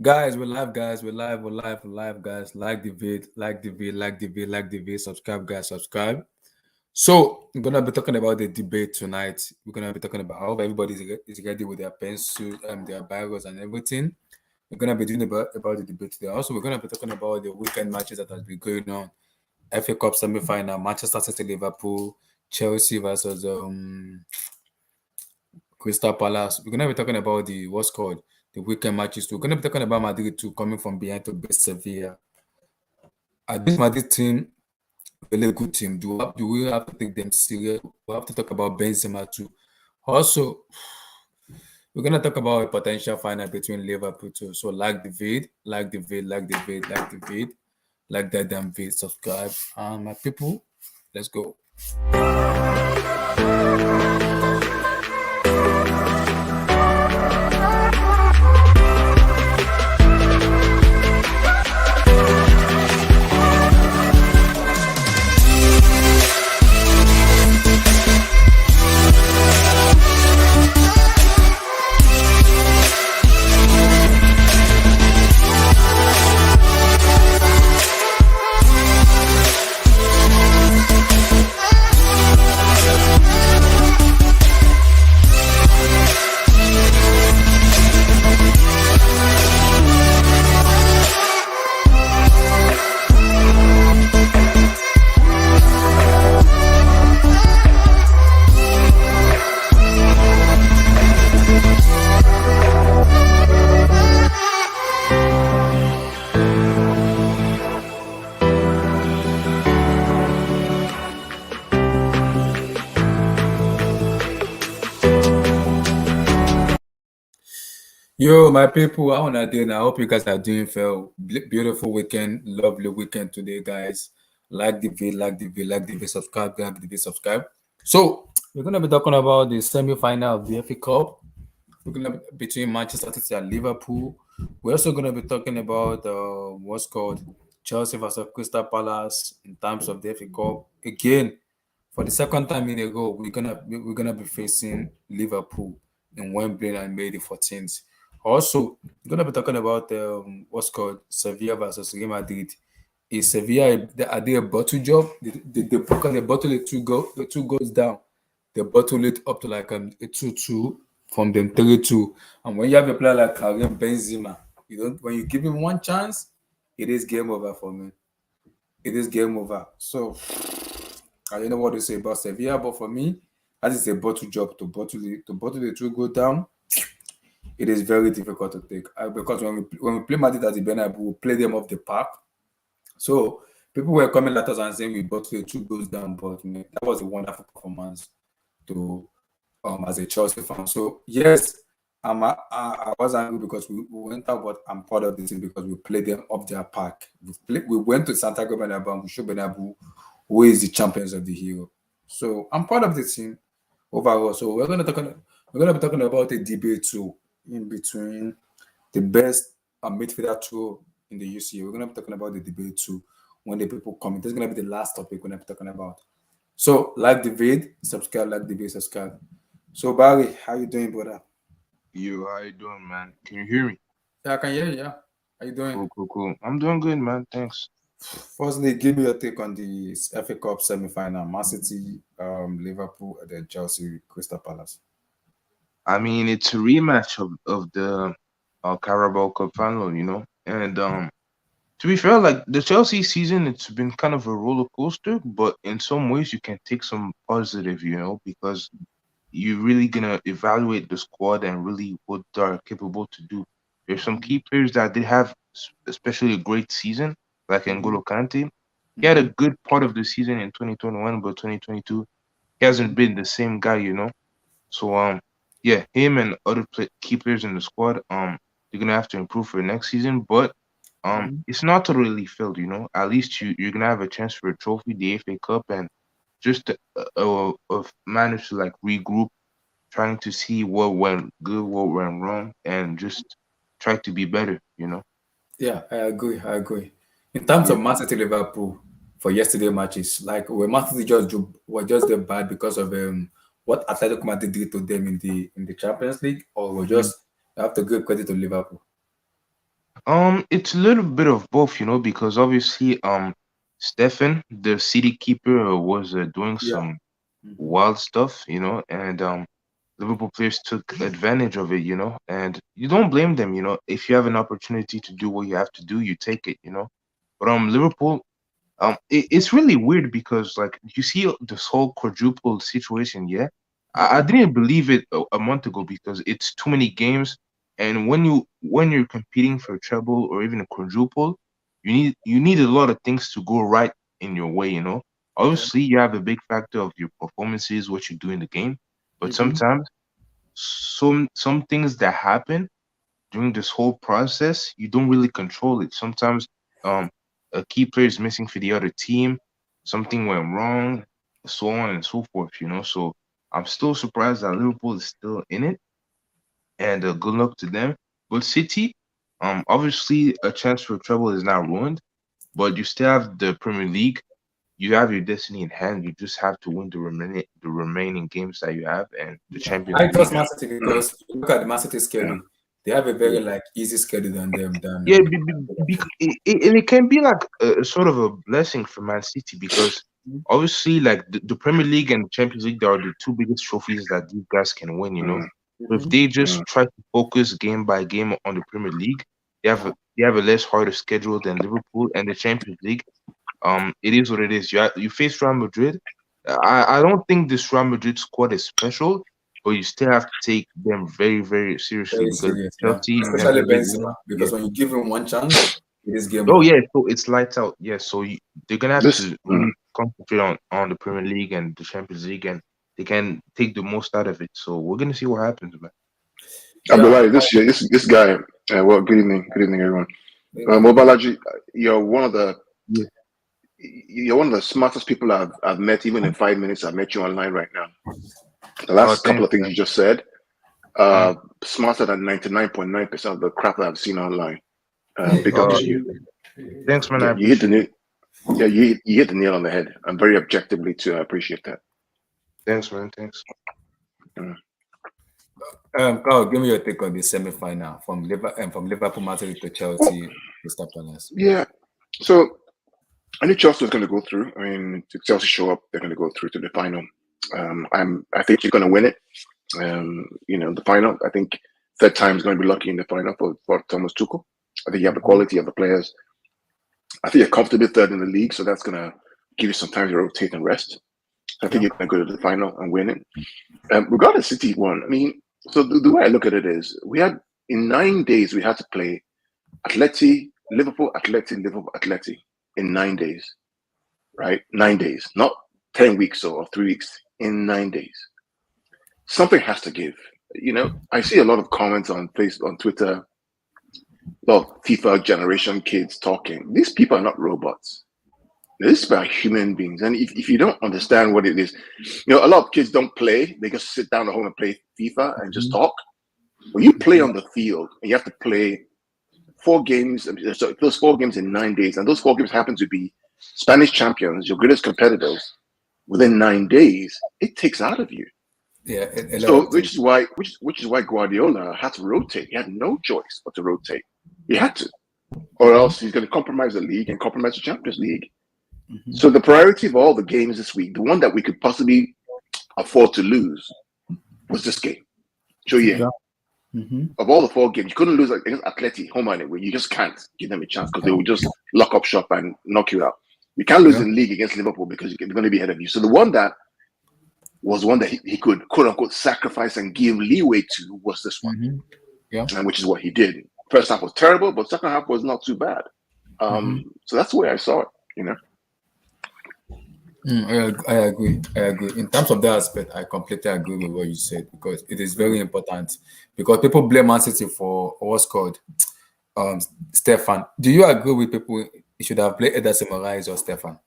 Guys, we're live, guys. We're live, guys. Like the vid, like the vid, like the vid, like the vid. Subscribe, guys. Subscribe. So, we're gonna be talking about the debate tonight. We're gonna be talking about how everybody is ready with their pencil, their biros, and everything. We're gonna be doing about the debate today. Also, we're gonna be talking about the weekend matches that has been going on. FA Cup semi-final, Manchester City, Liverpool, Chelsea versus Crystal Palace. We're gonna be talking about the what's called the weekend matches too. We're gonna be talking about Madrid too, coming from behind to beat Sevilla. This Madrid team, really good team. Do we have to take them serious? We have to talk about Benzema too. Also, we're gonna talk about a potential final between Liverpool too. So like the vid, like the vid, like the vid, like the vid, like that damn vid. Subscribe, and my people, let's go. Yo, my people, how are you doing? I hope you guys are doing well. Beautiful weekend, lovely weekend today, guys. Like the video, like the video, like the video, subscribe, like the video, subscribe. So, we're gonna be talking about the semi-final of the FA Cup. We're gonna be between Manchester City and Liverpool. We're also gonna be talking about what's called Chelsea versus Crystal Palace in terms of the FA Cup. Again, for the second time in a row, we're gonna be facing Liverpool in Wembley on May the 14th. Also, we're gonna be talking about what's called Sevilla versus Real Madrid. Is Sevilla are they a bottle job? They bottle it the two goes down. They bottle it up to like a 2-2 from them 3-2. And when you have a player like Karim Benzema, you don't when you give him one chance, it is game over for me. It is game over. So I don't know what to say about Sevilla, but for me, that is a bottle job to bottle the two go down. It is very difficult to take because when we play Madrid at the Bernabeu, we play them off the park. So people were coming at us and saying we bottle the two goes down, but that was a wonderful performance to as a Chelsea fan. So yes, I was angry because we went out, but I'm proud of the team because we played them off their park. We went to Santiago Bernabeu and we showed Bernabeu who is the champions of the hero. So I'm proud of the team overall. So we're gonna be talking about a debate too in between the best midfielder trio in the UCA. We're gonna be talking about the debate too when the people come. This is gonna be the last topic we're gonna be talking about. So like the vid, subscribe, like the vid, subscribe. So Barry, how you doing, brother? You, how you doing, man? Can you hear me? Yeah, I can hear you. Yeah, how you doing? Cool. I'm doing good, man. Thanks. Firstly, give me your take on the FA Cup semi-final: Man City, Liverpool, and then Chelsea, Crystal Palace. I mean, it's a rematch of the Carabao Cup final, And to be fair, like the Chelsea season, it's been kind of a roller coaster, but in some ways you can take some positive, because you're really gonna evaluate the squad and really what they're capable to do. There's some key players that did have especially a great season, like Mm-hmm. N'Golo Kante. He had a Mm-hmm. good part of the season in 2021, but 2022 he hasn't been the same guy. So yeah, him and other key players in the squad they're gonna have to improve for next season, but Mm-hmm. it's not totally failed. At least you're gonna have a chance for a trophy, the FA Cup, and just manage to like regroup, trying to see what went good, what went wrong, and just try to be better. Yeah, I agree. I agree. In terms Yeah. of Man City Liverpool for yesterday matches, like were Man City were just the bad because of what Atletico Madrid did to them in the Champions League, or were Mhm. just you have to give credit to Liverpool. It's a little bit of both, because obviously, Stefan, the city keeper, was doing Yeah. some Hmm. wild stuff, and Liverpool players took advantage of it, and you don't blame them, if you have an opportunity to do what you have to do, you take it. But Liverpool, it's really weird because like you see this whole quadruple situation, yeah. I Hmm. didn't believe it a month ago because it's too many games, and when you're competing for a treble or even a quadruple, you need a lot of things to go right in your way. Yeah. Obviously, you have a big factor of your performances, what you do in the game, but Hmm. sometimes some things that happen during this whole process, you don't really control it. Sometimes um a key player is missing for the other team, something went wrong, so on and so forth. So I'm still surprised that Liverpool is still in it, and good luck to them. But City, obviously a chance for trouble is not ruined, but you still have the Premier League. You have your destiny in hand. You just have to win the remaining games that you have, and the Champions I League. trust Man City because if you look at the Man City Yeah. schedule. They have a very like easy schedule than them than Yeah, and it can be like a sort of a blessing for Man City because obviously, like the Premier League and Champions League are the two biggest trophies that these guys can win. Mm, So if Mhm. they mm. just try to focus game by game on the Premier League, they have a less harder schedule than Liverpool and the Champions League. It is what it is. You face Real Madrid. I don't think this Real Madrid squad is special, but you still have to take them very, very seriously Very because serious, yeah. Chelsea, Especially whenever they Benzema, win, yeah. because when you give him one chance, it is game Oh on. yeah, so it's lights out. Yeah, so they're gonna have This, to really concentrate on the Premier League and the Champions League, and they can take the most out of it. So we're gonna see what happens, man. Yeah. Abdullah, this guy. Well, good evening, everyone. Good evening. Mobalaji, you're one of the Yeah. you're one of the smartest people I've met. Even in 5 minutes, I've met you online right now. The Oh, last couple thanks, of things man. you just said, Mm. smarter than 99.9% of the crap that I've seen online. Big ups Uh, to you. thanks, man. I Yeah, you hit the appreciate nail. it. Yeah, you hit the nail on the head. I'm very objectively too. I appreciate that. Thanks, man. Thanks. Mm. Carl, give me your take on the semi-final from Liverpool Madrid to Well, Chelsea Crystal Palace. yeah. So I knew Chelsea was going to go through. I mean, if Chelsea show up, they're going to go through to the final. I think you're going to win it. The final. I think third time is going to be lucky in the final for Thomas Tuchel. I think you have the Hmm. quality of the players. I think you're comfortably third in the league, so that's going to give you some time to rotate and rest. I think Yeah. you're going to go to the final and win it. Regardless, City won. I mean, so the way I look at it is, we had in 9 days we had to play Atleti, Liverpool, Atleti, Liverpool, Atleti in 9 days, right? 9 days, not 10 weeks or 3 weeks. In 9 days, something has to give. I see a lot of comments on Facebook, on Twitter, a lot of FIFA generation kids talking. These people are not robots. This is about human beings. And if you don't understand what it is, a lot of kids don't play. They just sit down at home and play FIFA and just Hmm. talk. When you play on the field, and you have to play 4 games, so those 4 games in 9 days, and those 4 games happen to be Spanish champions, your greatest competitors, within 9 days, it takes out of you. Yeah, a lot So of which things. is why which is why Guardiola had to rotate. He had no choice but to rotate. He had to, or Hmm. else he's going to compromise the league and compromise the Champions League. Hmm. So the priority of all the games this week, the one that we could possibly afford to lose, was this game. So yeah, Yeah. Hmm. of all the 4 games, you couldn't lose against Atleti home and away. You just can't give them a chance because they will just lock up shop and knock you out. You can't lose Yeah. in league against Liverpool because they're going to be ahead of you. So the one that was one that he could quote unquote sacrifice and give leeway to was this one, Hmm. Yeah. and which is what he did. First half was terrible, but second half was not too bad. Hmm. So that's the way I saw it. I agree. I agree. In terms of that aspect, I completely agree with what you said because it is very important. Because people blame Man City for what's called um Stefan. Do you agree with people he should have played Ederson Moraes or Stefan?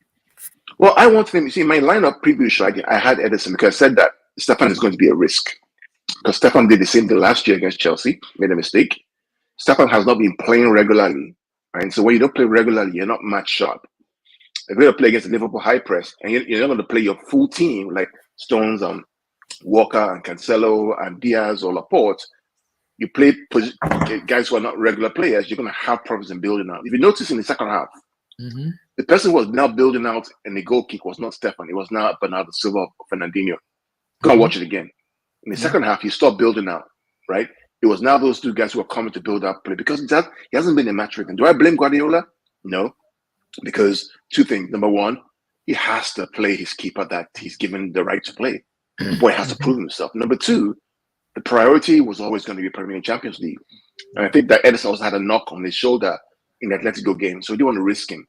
Well, I want them. You see, my lineup preview show, I had Edison because I said that Stefan is going to be a risk because Stefan did the same thing last year against Chelsea, made a mistake. Stefan has not been playing regularly, right? So when you don't play regularly, you're not match sharp. If you're going to play against the Liverpool high press and you're not going to play your full team like Stones, Walker, and Cancelo, and Diaz or Laporte, you play guys who are not regular players, you're going to have problems in building out. If you notice in the second half, the person who was now building out and the goal kick was not Stefan. It was now Bernardo Silva or Fernandinho. Go and watch it again. In the second half, he stopped building out, right? It was now those two guys who are coming to build up play because he hasn't been a match rhythm. Do I blame Guardiola? No, because two things. Number one, he has to play his keeper that he's given the right to play. The boy has to prove himself. Number two, the priority was always going to be Premier Champions League. And I think that Edison also had a knock on his shoulder in the Atletico game, so he didn't want to risk him.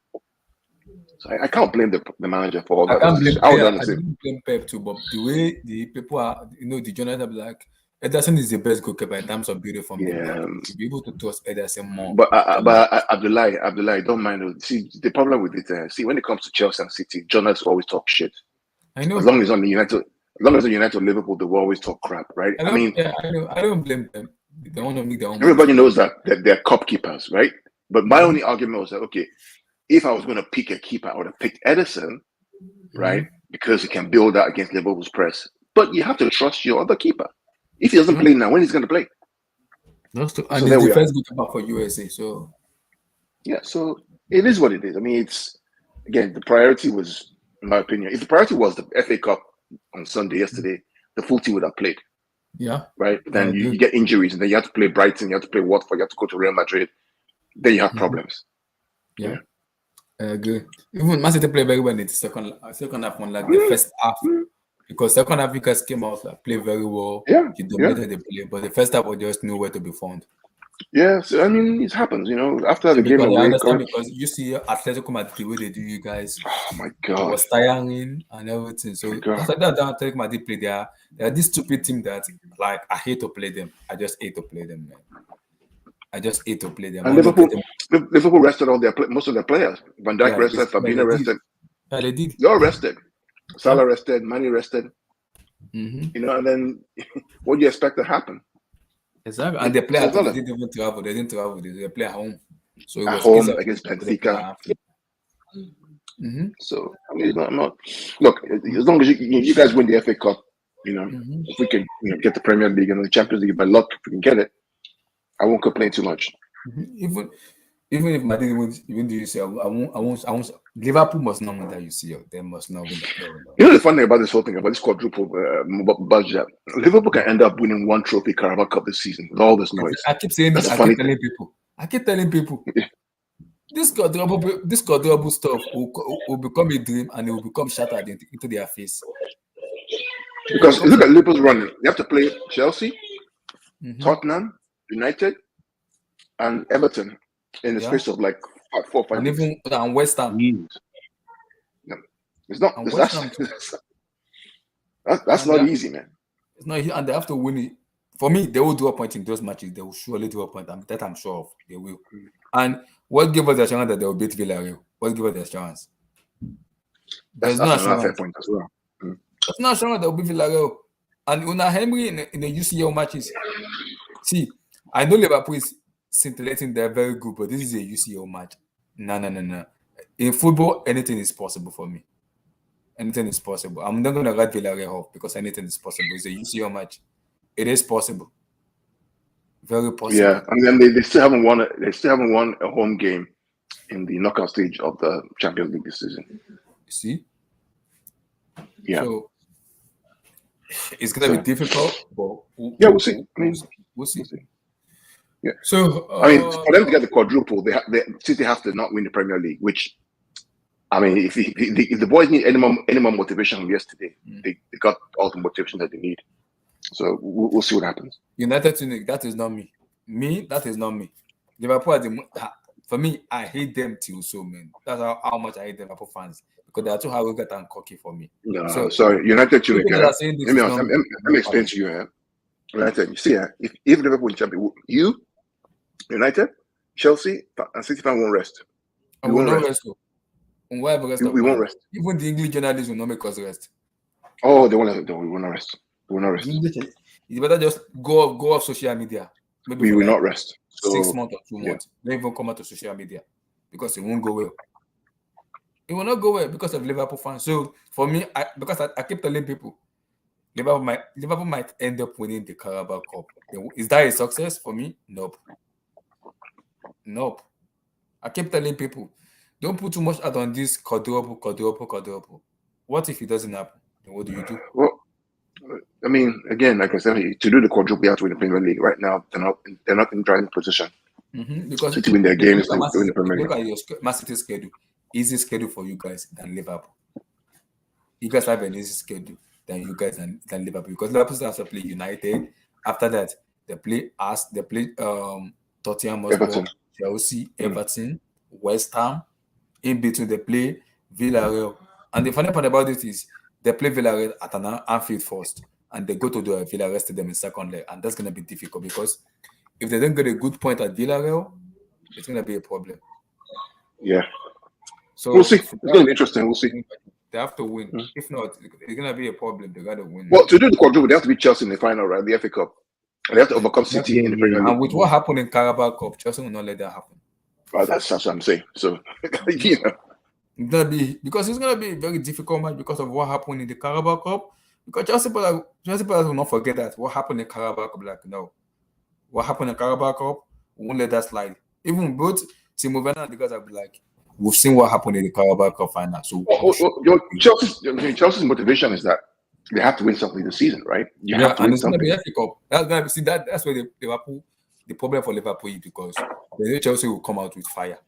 So I can't blame the manager for all that. I don't blame Pep too, but the way the people are, the journalists are like, Ederson is the best goalkeeper in terms of beauty from to be able to trust Ederson more. But Abdullah, don't mind. See, the problem with it, when it comes to Chelsea and City, journalists always talk shit. I know. As long as on the United, Liverpool, they will always talk crap, right? I know. I don't blame them. They want to make their own. Everybody knows that they're cup keepers, right? But my only argument was that, okay, if I was going to pick a keeper, I would have picked Ederson, right? Because he can build that against Liverpool's press. But you have to trust your other keeper. If he doesn't play now, when he's going to play? That's true. And he's the first goalkeeper for USA. So yeah, so it is what it is. I mean, it's again the priority was, in my opinion, if the priority was the FA Cup on Sunday yesterday, the full team would have played. Yeah. Right. But then you get injuries, and then you have to play Brighton, you have to play Watford, you have to go to Real Madrid. Then you have problems. Yeah. Good. Even Man City played very well in the second half, unlike the first half, because second half you guys came out play very well. Yeah, you dominated the play, but the first half was just nowhere to be found. Yeah, so I mean it happens, After the game, I understand because you see Atletico Madrid the way they do you guys. Oh my god, it was tiring and everything. So after that, Atletico Madrid play. They are this stupid team that I hate to play them. I just hate to play them, man. I just hate to play them. And Liverpool rested most of their players. Van Dijk rested, Fabinho rested. Yeah, they did. They all rested. Salah rested, Mane rested. And then what do you expect to happen? Exactly. And the players didn't even travel. They didn't travel. They play at home. So it at was home against Benfica. So I mean, I'm not. Look, as long as you guys win the FA Cup, if we can get the Premier League and the Champions League by luck, if we can get it, I won't complain too much. Even if Madrid wins, even the UCL, I won't. Liverpool must not win that UCL. They must not win that. The funny thing about this whole thing, about this quadruple budget, Liverpool can end up winning one trophy, Carabao Cup this season with all this noise. I keep saying this. I keep telling people. This quadruple stuff will become a dream and it will become shattered into their face. Because look at Liverpool's running. You have to play Chelsea, Tottenham, United, and Everton in the space of 4 or 5 and weeks. And West Ham. It's not. That's not easy, man. It's not easy, and they have to win it. For me, they will do a point in those matches. They will surely do a point. That I'm sure of. They will. And what gives us the assurance that they will beat Villarreal? What gives us the assurance? There's no assurance. Fair point as well. There's no assurance they will beat Villarreal. And Unai Emery in the UCL matches. See, I know Liverpool is scintillating. They're very good, but this is a UCL match. No. In football, anything is possible for me. Anything is possible. I'm not going to write Villarreal off because anything is possible. It's a UCL match. It is possible. Very possible. Yeah, and then they still haven't won. They still haven't won a home game in the knockout stage of the Champions League this season. You see? Yeah. So it's gonna be difficult, but we'll see. We'll see. Yeah. So for them to get the quadruple, they have to not win the Premier League. Which, I mean, if the boys need any more motivation from yesterday, they got all the motivation that they need. So we'll see what happens. United Tunic, that is not me. That is not me. Liverpool, for me, I hate them till so, man. That's how much I hate Liverpool fans because they are too arrogant and cocky for me. No, so, sorry, United Tunic. Let me explain to you. United, you see, if Liverpool champion, you, United, Chelsea, and City fans won't rest. We won't rest. We won't rest. Even the English journalists will not make us rest. Oh, they won't. We will not rest. We will not rest. It's better just go off social media. Maybe we will not rest. 6 months or 2 months. Don't even come out to social media because it won't go well. It will not go well because of Liverpool fans. So for me, because I keep telling people, Liverpool might end up winning the Carabao Cup. Is that a success for me? Nope. Nope. I keep telling people, don't put too much out on this quadruple. What if it doesn't happen? Then what do you do? Well, I mean, again, like I said, to do the quadruple, you have to win the Premier League. Right now, they're not in driving position. Because City win their if you games look at to win the Premier look League. at your Man City schedule, easy schedule for you guys than Liverpool. You guys have an easy schedule than you guys than Liverpool, because Liverpool still has to play United. After that, they play Tottenham Hotspur, Everton. Chelsea, Everton, West Ham. In between, they play Villarreal. And the funny part about it is they play Villarreal at an Anfield first, and they go to the Villarreal Stadium in second leg, and that's going to be difficult because if they don't get a good point at Villarreal, it's going to be a problem. Yeah. So We'll see. It's going to be interesting. We'll see. They have to win. If not, it's going to be a problem. They got to win. Well, to do the quadruple, they have to beat Chelsea in the final, right? The FA Cup. And they have to overcome City in the Premier League. And with what happened in Carabao Cup, Chelsea will not let that happen. Well, that's what I'm saying. So, you know. It's gonna be a very difficult match because of what happened in the Carabao Cup. Because Chelsea players will not forget that what happened in Carabao Cup. Like, no, what happened in Carabao Cup, we won't let that slide. Even both Timo Werner and the guys will be like, we've seen what happened in the Carabao Cup final. So Chelsea's motivation is that they have to win something this season, right? You have to win it's something. Gonna be FA Cup. That's where Liverpool. The problem for Liverpool is because they know Chelsea will come out with fire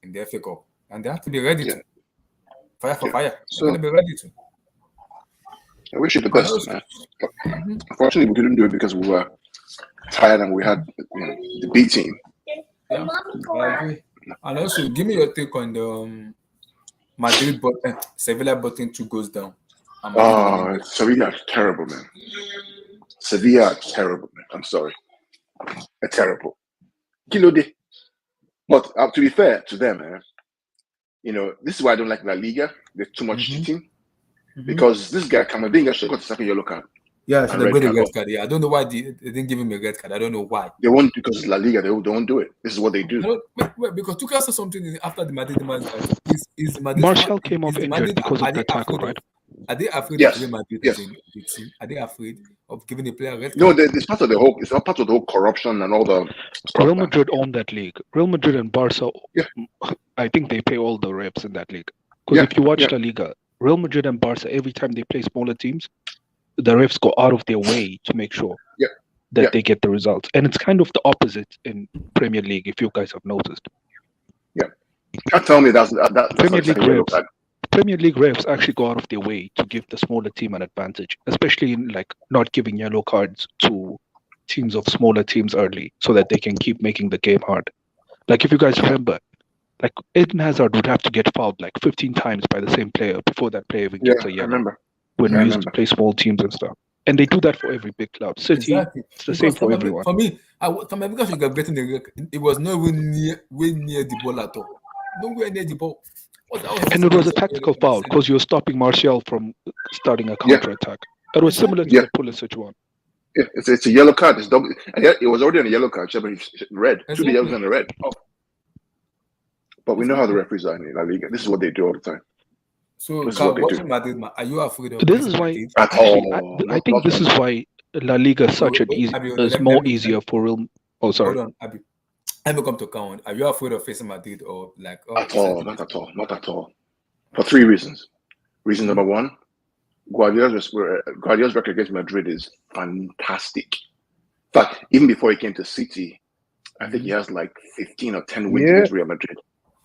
in the FA Cup, and they have to be ready to fire for fire. So they're gonna be ready to. I wish you the best, man. Unfortunately, we couldn't do it because we were tired and we had the B team. Yeah, I agree. And also, give me your take on the Madrid Sevilla button 2 goes down. Sevilla are terrible, man. Sevilla are terrible, man. I'm sorry. They're terrible. But to be fair to them, this is why I don't like La Liga. There's too much cheating. Because this guy, Camavinga, should got the second yellow card. Yeah, should have got a red card. Yeah, I don't know why they didn't give him a red card. I don't know why. They won't, because La Liga, they won't do it. This is what they do. Wait, because Tuchel said something after the Madrid match. Martial came off injured because of the tackle, right? Are they afraid of Real Madrid? Yes. Are they afraid of giving a player a red card? No, it's part of the whole. It's not part of the whole corruption and all the. Real Madrid own that league. Real Madrid and Barca. Yeah. I think they pay all the refs in that league. Because if you watch La Liga, Real Madrid and Barca, every time they play smaller teams, the refs go out of their way to make sure that they get the results. And it's kind of the opposite in Premier League, if you guys have noticed. Yeah. Can't tell me that's Premier League refs actually go out of their way to give the smaller team an advantage, especially in not giving yellow cards to teams of smaller teams early so that they can keep making the game hard. Like, if you guys remember, Eden Hazard would have to get fouled 15 times by the same player before that player even gets a yellow. I remember. When we used to play small teams and stuff. And they do that for every big club. City, it's the same for everyone. For me, because you got getting it was nowhere near the ball at all. Nowhere near the ball. And it was a tactical foul because you were stopping Martial from starting a counter-attack. It was similar to the Pulisic one. Yeah, it's a yellow card. It's double. It was already on a yellow card, but it's red. Exactly. 2 yellows and a red. Oh. But we know how the referees are in La Liga. This is what they do all the time. So, watching Madrid, are you afraid of this? Is why I think this is why La Liga is such an easy. It's more easier for Real. Oh, sorry. Hold on, Abi. Let me come to count. Are you afraid of facing Madrid or not at all. For 3 reasons. Reason number 1, Guardiola's record against Madrid is fantastic. In fact, even before he came to City, I think he has 15 or 10 wins against Real Madrid.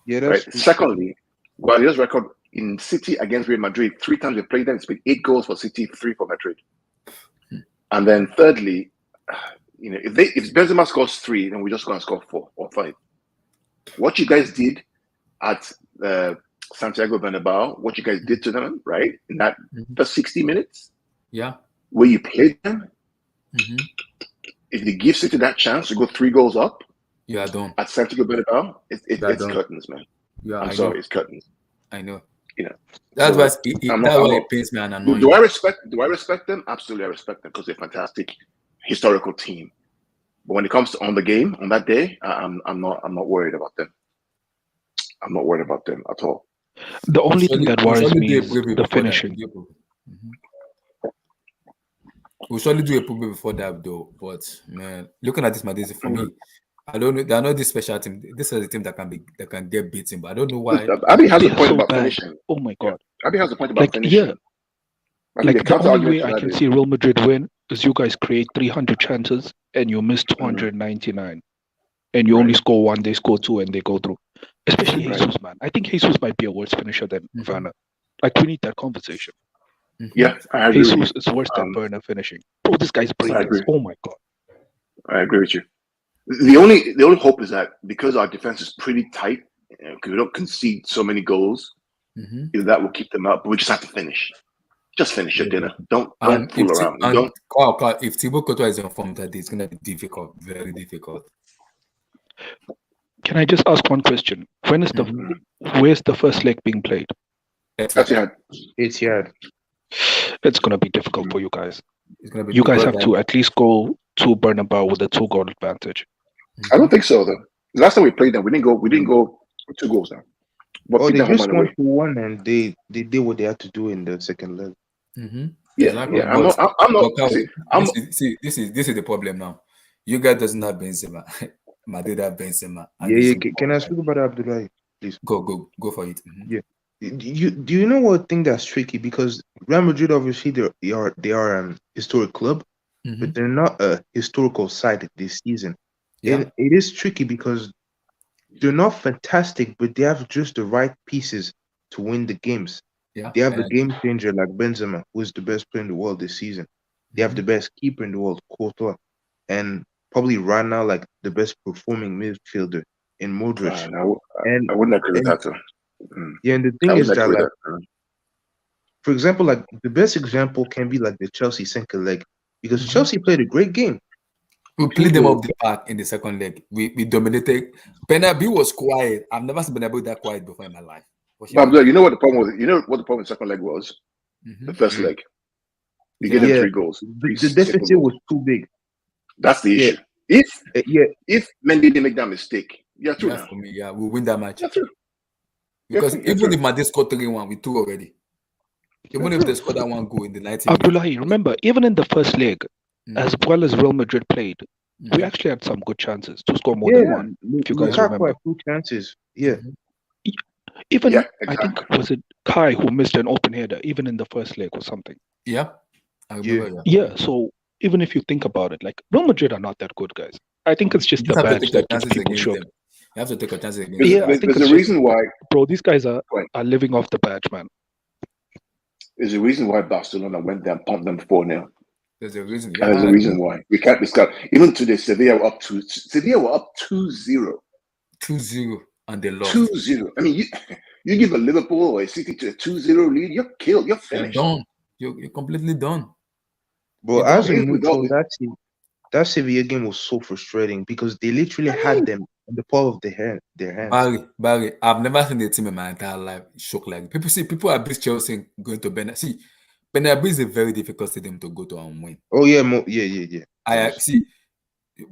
Yeah, that's right. Secondly, Guardiola's record in City against Real Madrid, 3 times they played them, it's been 8 goals for City, 3 for Madrid. And then thirdly, if Benzema scores 3, then we're just going to score 4 or 5. What you guys did at Santiago Bernabeu, what you guys did to them, right, in that first 60 minutes, where you played them, if you give City that chance to go 3 goals up, I don't. At Santiago Bernabeu, it's curtains, man. I'm sorry, it's curtains. I know. That's why it pains me and annoys me. Do I respect them? Absolutely, I respect them because they're a fantastic historical team. But when it comes to on the game on that day, I'm not worried about them. I'm not worried about them at all. The only thing that worries me is the finishing. we'll surely do a preview before that though. But man, looking at this Madrid, for me, Mhm. I don't know. They are not this special team. This is a team that can get beaten, but I don't know why. Look, Abby has They a are point so about bad. finishing. Oh my Yeah, god! Abby has a point about Like yeah, finishing. I mean, the like the counter only argument way to I that can is, see Real Madrid win is you guys create 300 chances and you miss mm, 299, and you right, only score one, they score two, and they go through. Especially right. Jesus, man. I think Jesus might be a worse finisher than Mhm. Werner. Like we need that conversation. Yeah, I agree with you. Jesus is worse than Werner finishing. Bro, this guy's I brainless. agree. Oh my god. I agree with you. The only hope is that because our defense is pretty tight, because we don't concede so many goals, that will keep them up. But we just have to finish. Just finish your dinner. Don't And fool around. if Thibaut Courtois is informed that it's gonna be difficult, very difficult. Can I just ask one question? When is the where's the first leg being played? Etihad. Etihad. It's gonna be difficult for you guys. It's gonna be You guys difficult have to at least go to Bernabeu with a 2-goal advantage. I don't think so though. Last time we played them, we didn't go with 2 goals now. But Oh, beat they them home just and won away. 2-1 and they did what they had to do in the second leg. Yeah, Exactly. yeah. I'm not. But See, I'm. this is the problem now. You guys doesn't have Benzema. Madrid have Benzema, and Yeah. it's Can I speak about Abdullahi, please? go for it. Yeah. Do you know what thing that's tricky? Because Real Madrid obviously they are historic club, but they're not a historical side this season. Yeah, And it is tricky because they're not fantastic, but they have just the right pieces to win the games. yeah. They have a And game changer like Benzema, who is the best player in the world this season. They have the best keeper in the world, Courtois, and probably right now like the best performing midfielder in Modric. No, And I wouldn't agree with and that. Though. yeah, and the I thing is wouldn't that agree with like, that. for example, like the best example can be like the Chelsea second leg because Chelsea played a great game. we Until played them the off the park in the second leg. We dominated. Bernabeu was quiet. I've never seen Bernabeu that quiet before in my life. But Abdullah, you know what the problem was? You know what the problem with the second leg was? The first leg. You get them yeah, 3 goals. the 3 simple deficit goals. was too big. That's the Yeah, issue. If yeah. Mendy didn't make that mistake, you're through Yeah, now. for me, yeah, we'll win that match. You're through. Because You're even through. if Madrid scored 3-1, we 2 already. Even You're if they through. scored that one goal in the 90 minutes. Abdullahi, remember, even in the first leg, as well as Real Madrid played, we actually had some good chances to score more than one. If you guys remember, had 2 chances. Yeah, even Yeah, I think exactly. was it Kai who missed an open header, even in the first leg or something. Yeah, I remember. Yeah, so even if you think about it, like Real Madrid are not that good, guys. I think it's just You the have to badge take your that gets chances people against shook. them. You have to take your chances against them. Yeah, I think There's it's a just, reason why. bro, these guys are Right. living off the badge, man. There's a reason why Barcelona went there and pumped them 4-0. There's a reason. And there's a reason why. We can't discuss. Even today, Sevilla were up 2-0. 2-0 and they lost. 2-0. I mean, you give a Liverpool or a City to a 2-0 lead, you're killed. You're You're finished. done. You're completely done. but as a neutral, Without that Sevilla game was so frustrating because they literally had them in the palm of their hands. Barry, I've never seen a team in my entire life shook like people abuse Chelsea going to Bernabeu. See, Bernabeu is a very difficult stadium to go to and win. Oh yeah, yeah. I see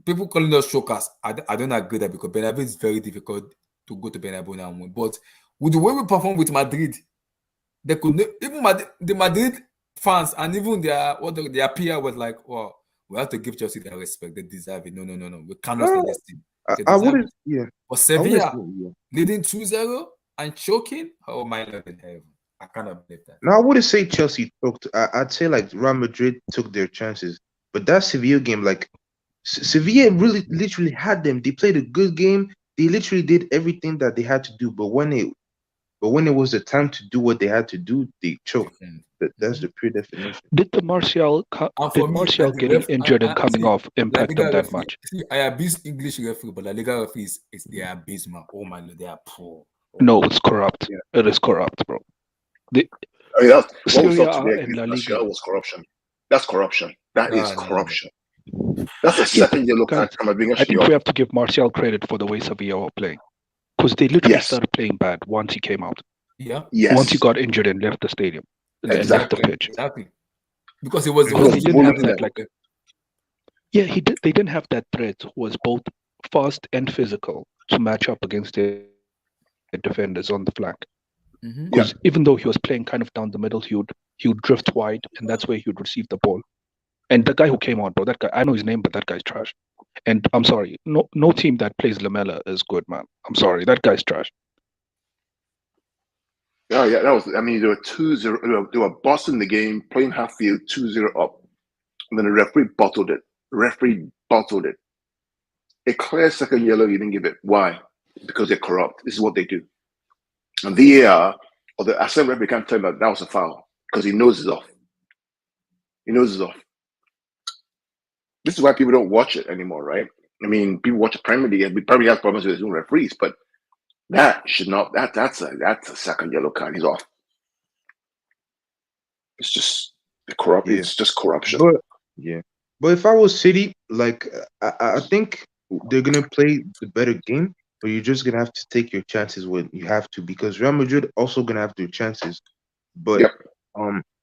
people calling us chokers. I don't agree that because Bernabeu is very difficult to go to Bernabeu and win. But with the way we perform with Madrid, they could even the Madrid fans and even their PR was like, "Wow, we have to give Chelsea their respect. They deserve it. No. We cannot let this team. I wouldn't. Yeah, But Sevilla leading 2-0 and choking. Oh my Lord in heaven! I cannot believe that. No, I wouldn't say Chelsea choked. I'd say like Real Madrid took their chances, but that Sevilla game, like Sevilla really literally had them. They played a good game. They literally did everything that they had to do. But when it was the time to do what they had to do, they choked. That's the pure definition. Did Martial getting injured and coming off impact them that much? See, I abuse English referee, but La Liga referee is they are abysmal. Oh my Lord, they are poor. No, it's corrupt. Yeah. It is corrupt, bro. what we saw Serie A today and La against Liga Martial was corruption. That's corruption. That is No. corruption. That's a second yellow card from being I think we have to give Martial credit for the way Sevilla were playing. Because they literally started playing bad once he came out. Yeah. Yes. Once he got injured and left the stadium. And left the pitch. Exactly. Because it was they didn't have that like they didn't have that threat who was both fast and physical to match up against their defenders on the flank. Because even though he was playing kind of down the middle, he would drift wide, and that's where he would receive the ball And the guy who came on, bro, that guy, I know his name, but that guy's trash. And I'm sorry, no team that plays Lamella is good, man. I'm sorry, that guy's trash. Yeah, that was. I mean, they were 2-0. They were bossing the game, playing half field, 2-0 up, and then the referee bottled it. A clear second yellow, you didn't give it. Why? Because they're corrupt. This is what they do. And VAR or the assistant referee can't tell him that was a foul because he knows it's off. This is why people don't watch it anymore, right? I mean, people watch the Premier League. We probably have problems with his own referees, but that should not. That's a second yellow card. He's off. It's just corrupt. Yeah. It's just corruption. But if I was City, like I think they're gonna play the better game, but you're just gonna have to take your chances when you have to, because Real Madrid also gonna have their chances. But Yep.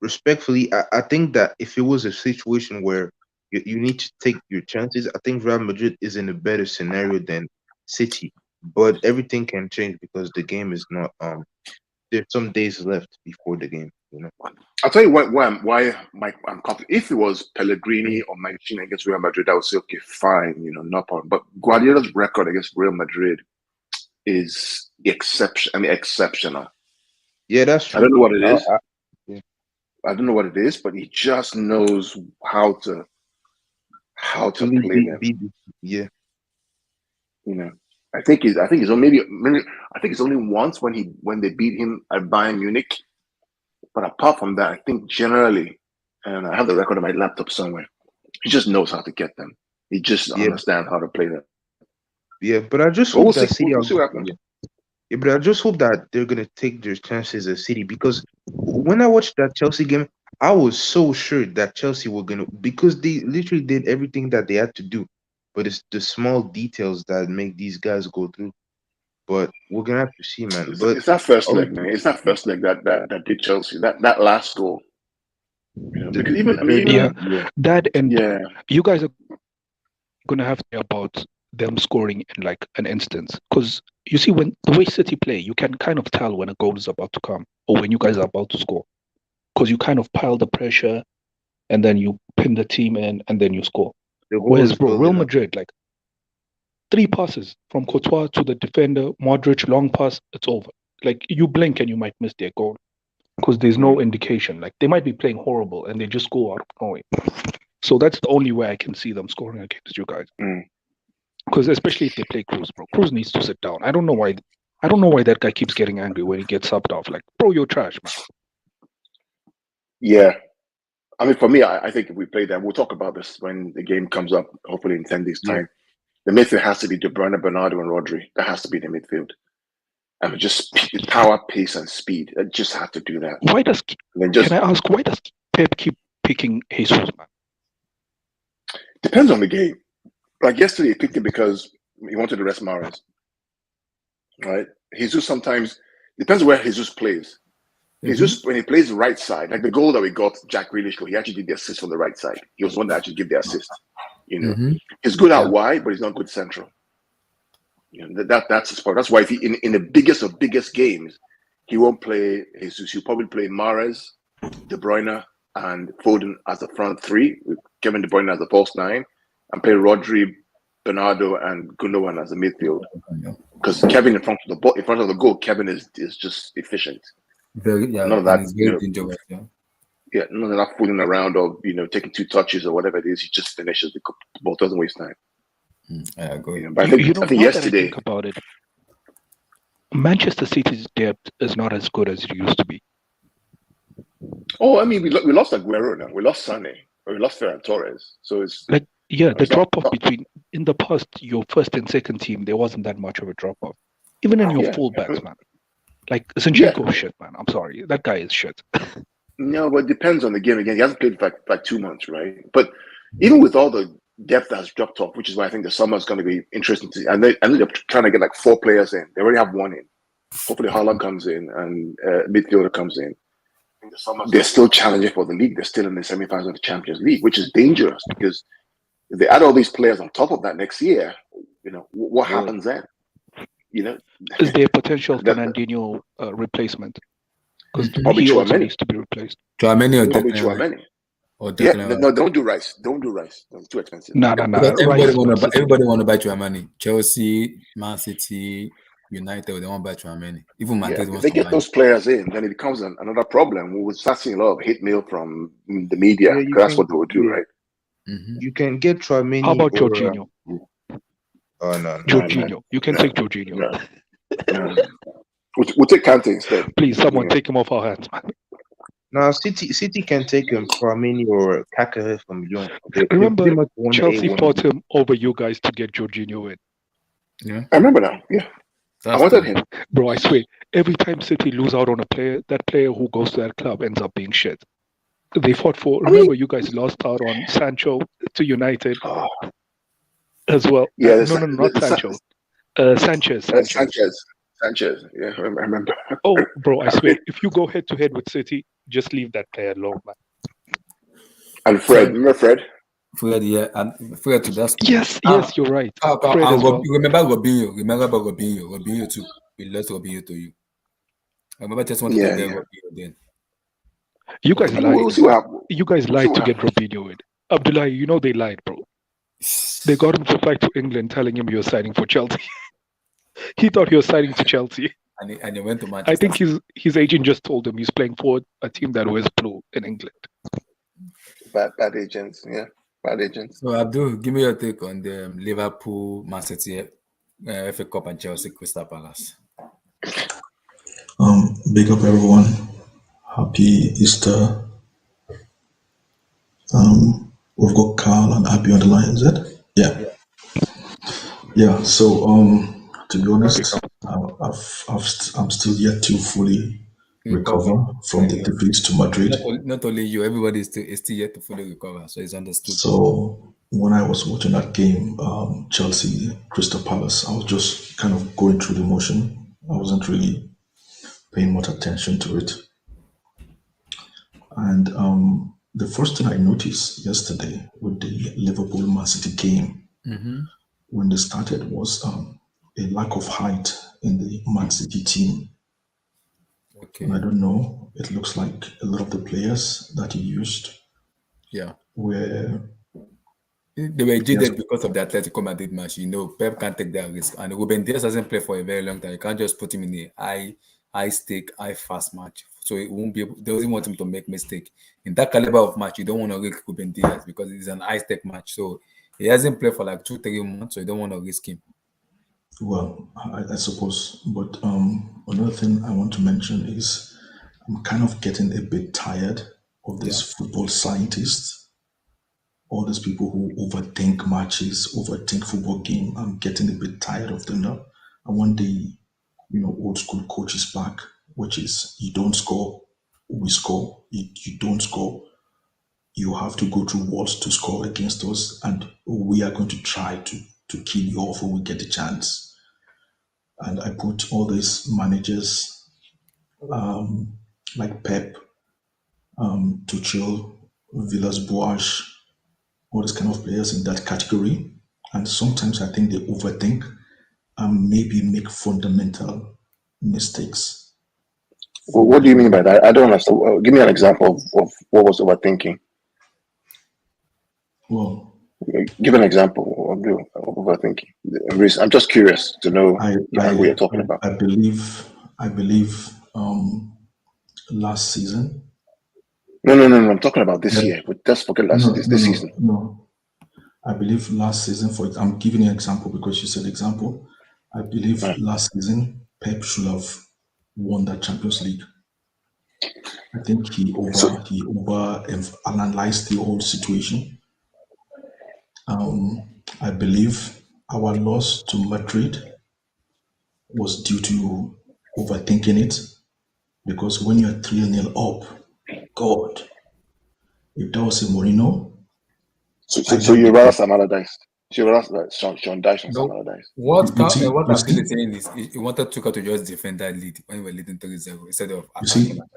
Respectfully, I think that if it was a situation where you need to take your chances, I think Real Madrid is in a better scenario than City. But everything can change because the game is not there's some days left before the game, you know. I'll tell you why I'm confident. If it was Pellegrini or Mancini against Real Madrid, I would say, okay, fine, no problem. But Guardiola's record against Real Madrid is exceptional. Yeah, that's true. I don't know what it is. Yeah. I don't know what it is, but he just knows how to play them. Yeah. I think it's only once when they beat him at Bayern Munich. But apart from that, I think generally, and I have the record on my laptop somewhere, he just knows how to get them. He just understands how to play them. Yeah, but I just But hope we'll that see what happens. Yeah, but I just hope that they're gonna take their chances as City, because when I watched that Chelsea game, I was so sure that Chelsea were gonna, because they literally did everything that they had to do, but it's the small details that make these guys go through. But we're gonna have to see, man. But It's that first leg, man. It's that first leg that did Chelsea. That last goal. Because that and yeah, you guys are gonna have to hear about them scoring in like an instance, because you see, when the way City play, you can kind of tell when a goal is about to come or when you guys are about to score, because you kind of pile the pressure and then you pin the team in and then you score. Whereas, bro, Real Madrid, like 3 passes from Courtois to the defender, Modric, long pass, it's over. Like, you blink and you might miss their goal because there's no indication. Like, they might be playing horrible and they just go out of nowhere. So that's the only way I can see them scoring against you guys. Because especially if they play Cruz, bro. Cruz needs to sit down. I don't know why that guy keeps getting angry when he gets subbed off. Like, bro, you're trash, man. Yeah. I mean, for me, I think if we play them, we'll talk about this when the game comes up, hopefully in 10 days' time. The midfield has to be De Bruyne, Bernardo, and Rodri. That has to be the midfield. And just power, pace, and speed. I just have to do that. Can I ask, why does Pep keep picking Jesus, man? Depends on the game. Like yesterday, he picked him because he wanted to rest Mahrez. Right? Jesus sometimes, depends where Jesus plays. Jesus, when he plays the right side, like the goal that we got, Jack Grealish, he actually did the assist on the right side. He was the one that actually gave the assist. He's good out wide, but he's not good central. That's his part. That's why if he, in the biggest of biggest games, he won't play Jesus. He'll probably play Mahrez, De Bruyne, and Foden as the front 3, with Kevin De Bruyne as the false 9, and play Rodri, Bernardo, and Gundogan as the midfield. Because Kevin in front of the goal, Kevin is just efficient. None of that. None of that fooling around or taking 2 touches or whatever it is. He just finishes the ball. Doesn't waste time. I agree. But I think yesterday. I think about it, Manchester City's depth is not as good as it used to be. Oh, I mean, we lost Aguero now. We lost Sané. Or we lost Ferran Torres. So it's like the drop off between in the past your first and second team, there wasn't that much of a drop off. Even in your fullbacks, man. Like Zinchenko shit, man. I'm sorry, that guy is shit. No, but it depends on the game. Again, he hasn't played for like 2 months, right? But even with all the depth that has dropped off, which is why I think the summer is going to be interesting to see. And they're trying to get like 4 players in. They already have 1 in. Hopefully Haaland comes in and midfielder comes in. They're still challenging for the league. They're still in the semi-finals of the Champions League, which is dangerous because if they add all these players on top of that next year, what happens then? Is there a potential Fernandinho replacement? Because probably he also Tchouaméni needs to be replaced. Probably Tchouaméni. or Yeah, Declan Rice? no, don't do Rice. Don't do Rice. It's too expensive. Nah. Because Rice is not City. everybody want to bet your money. Chelsea, Man City, United, they want to bet your money. Even Yeah, Madrid if wants they to get buy. those players in, then it becomes another problem. We will start seeing a lot of hate mail from the media Yeah, because that's what they will do, right? Mm-hmm. You can get Tramini How about or Jorginho? oh no. No, Jorginho. You can no, take Jorginho. no. We'll take Kante instead. Please, someone Yeah. take him off our hands, man. Now City can take him Tramini or Kaka from Lyon. They Remember, pretty much won Chelsea A1. fought him over you guys to get Jorginho in. Yeah, I remember now. Yeah, I that's wanted true. him. Bro, I swear, every time City lose out on a player, that player who goes to that club ends up being shit. They fought for. Remember, you guys lost out on Sancho to United Oh, as well. yeah, Not Sancho. Sanchez. Sanchez. Yeah, I remember. Oh, bro, I swear, if you go head to head with City, just leave that player alone, man. And Fred, remember Fred? Fred, yeah, and Fred too. That's true. Yes, you are right. Fred as well. Remember Robinho? Remember about Robinho? Robinho too. We lost Robinho to you. I remember just wanted to get Robinho then. You guys lied. We'll see what happens. You guys lied to get Robinho in. Abdullah, you know they lied, bro. They got him to fly to England telling him he was signing for Chelsea. He thought he was signing to Chelsea. And he went to Manchester. I think his agent just told him he's playing for a team that wears blue in England. Bad agents, yeah. Bad agents. So Abdul, give me your take on the Liverpool, Man City, FA Cup and Chelsea Crystal Palace. Big up everyone. Happy Easter. We've got Carl and Abby on the line, is it? Yeah. So to be honest, I'm still yet to fully recover from the defeat to Madrid. Not only you, everybody is still yet to fully recover, so it's understood. So when I was watching that game, Chelsea Crystal Palace, I was just kind of going through the motion. I wasn't really paying much attention to it. And the first thing I noticed yesterday with the Liverpool Man City game, when they started, was a lack of height in the Man City team. Okay. And I don't know, it looks like a lot of the players that he used were... They were jaded because of the Atletico Madrid match. You know, Pep can't take that risk. And Ruben Dias hasn't played for a very long time. You can't just put him in a high stake, high fast match. So it won't be able, they doesn't want him to make mistake. In that caliber of match, you don't want to risk Ruben Dias because it's an high stake match. So he hasn't played for like 2-3 months, so you don't want to risk him. Well, I suppose. But another thing I want to mention is I'm kind of getting a bit tired of these football scientists, all these people who overthink matches, overthink football game. I'm getting a bit tired of them now. I want the old school coaches back, which is you don't score, we score. You don't score, you have to go through walls to score against us, and we are going to try to kill you off when we get the chance. And I put all these managers like Pep, Tuchel, Villas-Boas, all these kind of players in that category. And sometimes I think they overthink and maybe make fundamental mistakes. Well, what do you mean by that? I don't understand. Give me an example of what was overthinking. Well, give an example of overthinking. I'm just curious to know what you're talking about. I believe last season. No. I'm talking about this year. But just forget this season. No. I believe last season, I'm giving you an example because you said example. I believe last season Pep should have won that Champions League. I think he over analyzed the whole situation. I believe our loss to Madrid was due to overthinking it, because when you're 3-0 up, God, if that was a Mourinho. So you're rather Sam Allardyce. So you're rather Sean Dyche and Sam Allardyce. What I'm saying is he wanted Tuchel to just defend that lead when we were leading 3-0 instead of. You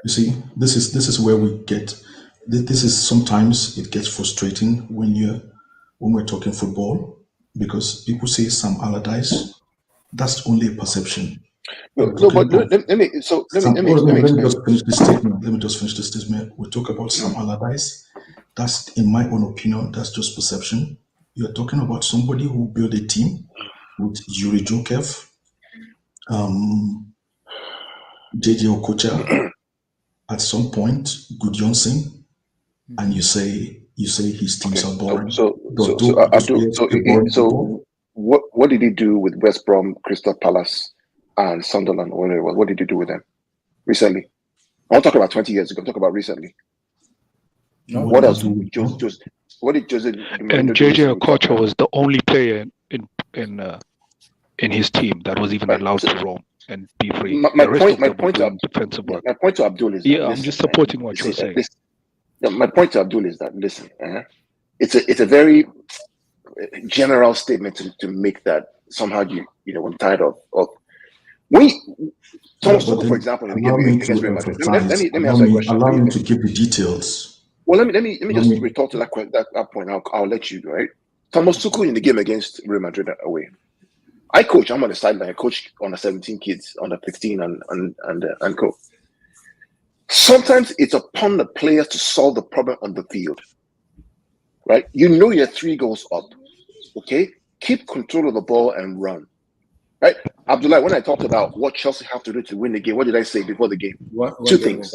see, this is where we get. This is sometimes it gets frustrating when we're talking football, because people say Sam Allardyce. That's only a perception. Let me just finish this statement. We talk about Sam Allardyce. That's, in my own opinion, that's just perception. You're talking about somebody who built a team with Yuri Jokev, JJ Okocha, at some point, Gudjonsen, and you say his teams are boring. Does those Abdul, players play boring football? what did he do with West Brom, Crystal Palace, and Sunderland, or whatever it was? What did he do with them recently? I'm not talking about 20 years ago. I'm talking about recently. No, What did else? he do with them? What did Jose And JJ Okocha was the only player in his team that was even allowed to roam and be free. My point to Abdul is I'm just supporting what you're saying. My point to Abdul is that listen, it's a very general statement to make that somehow I'm tired of Thomas Tuchel, for example, in the game against Real Madrid. Let me answer a question. Allow me to give the details. Well, let me just retort to that point. I'll let you, right? Thomas Tuchel in the game against Real Madrid away. I'm on the sideline. I coach under 17 kids, under 15 and co. Sometimes it's upon the players to solve the problem on the field. Right? You're 3 goals up. Okay? Keep control of the ball and run. Right? Abdullah, when I talked about what Chelsea have to do to win the game, what did I say before the game? Two things.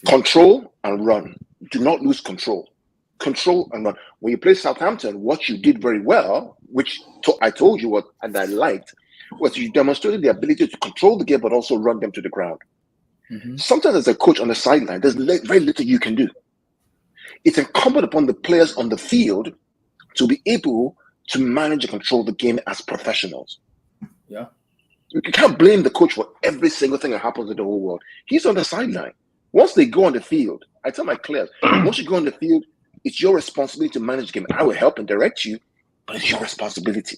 Control and run. Do not lose control. Control and run. When you play Southampton, what you did very well, which I told you and I liked, was you demonstrated the ability to control the game but also run them to the ground. Mm-hmm. Sometimes as a coach on the sideline, there's very little you can do. It's incumbent upon the players on the field to be able to manage and control the game as professionals. Yeah. You can't blame the coach for every single thing that happens in the whole world. He's on the sideline. Once they go on the field, I tell my players, once you go on the field, it's your responsibility to manage the game. I will help and direct you, but it's your responsibility.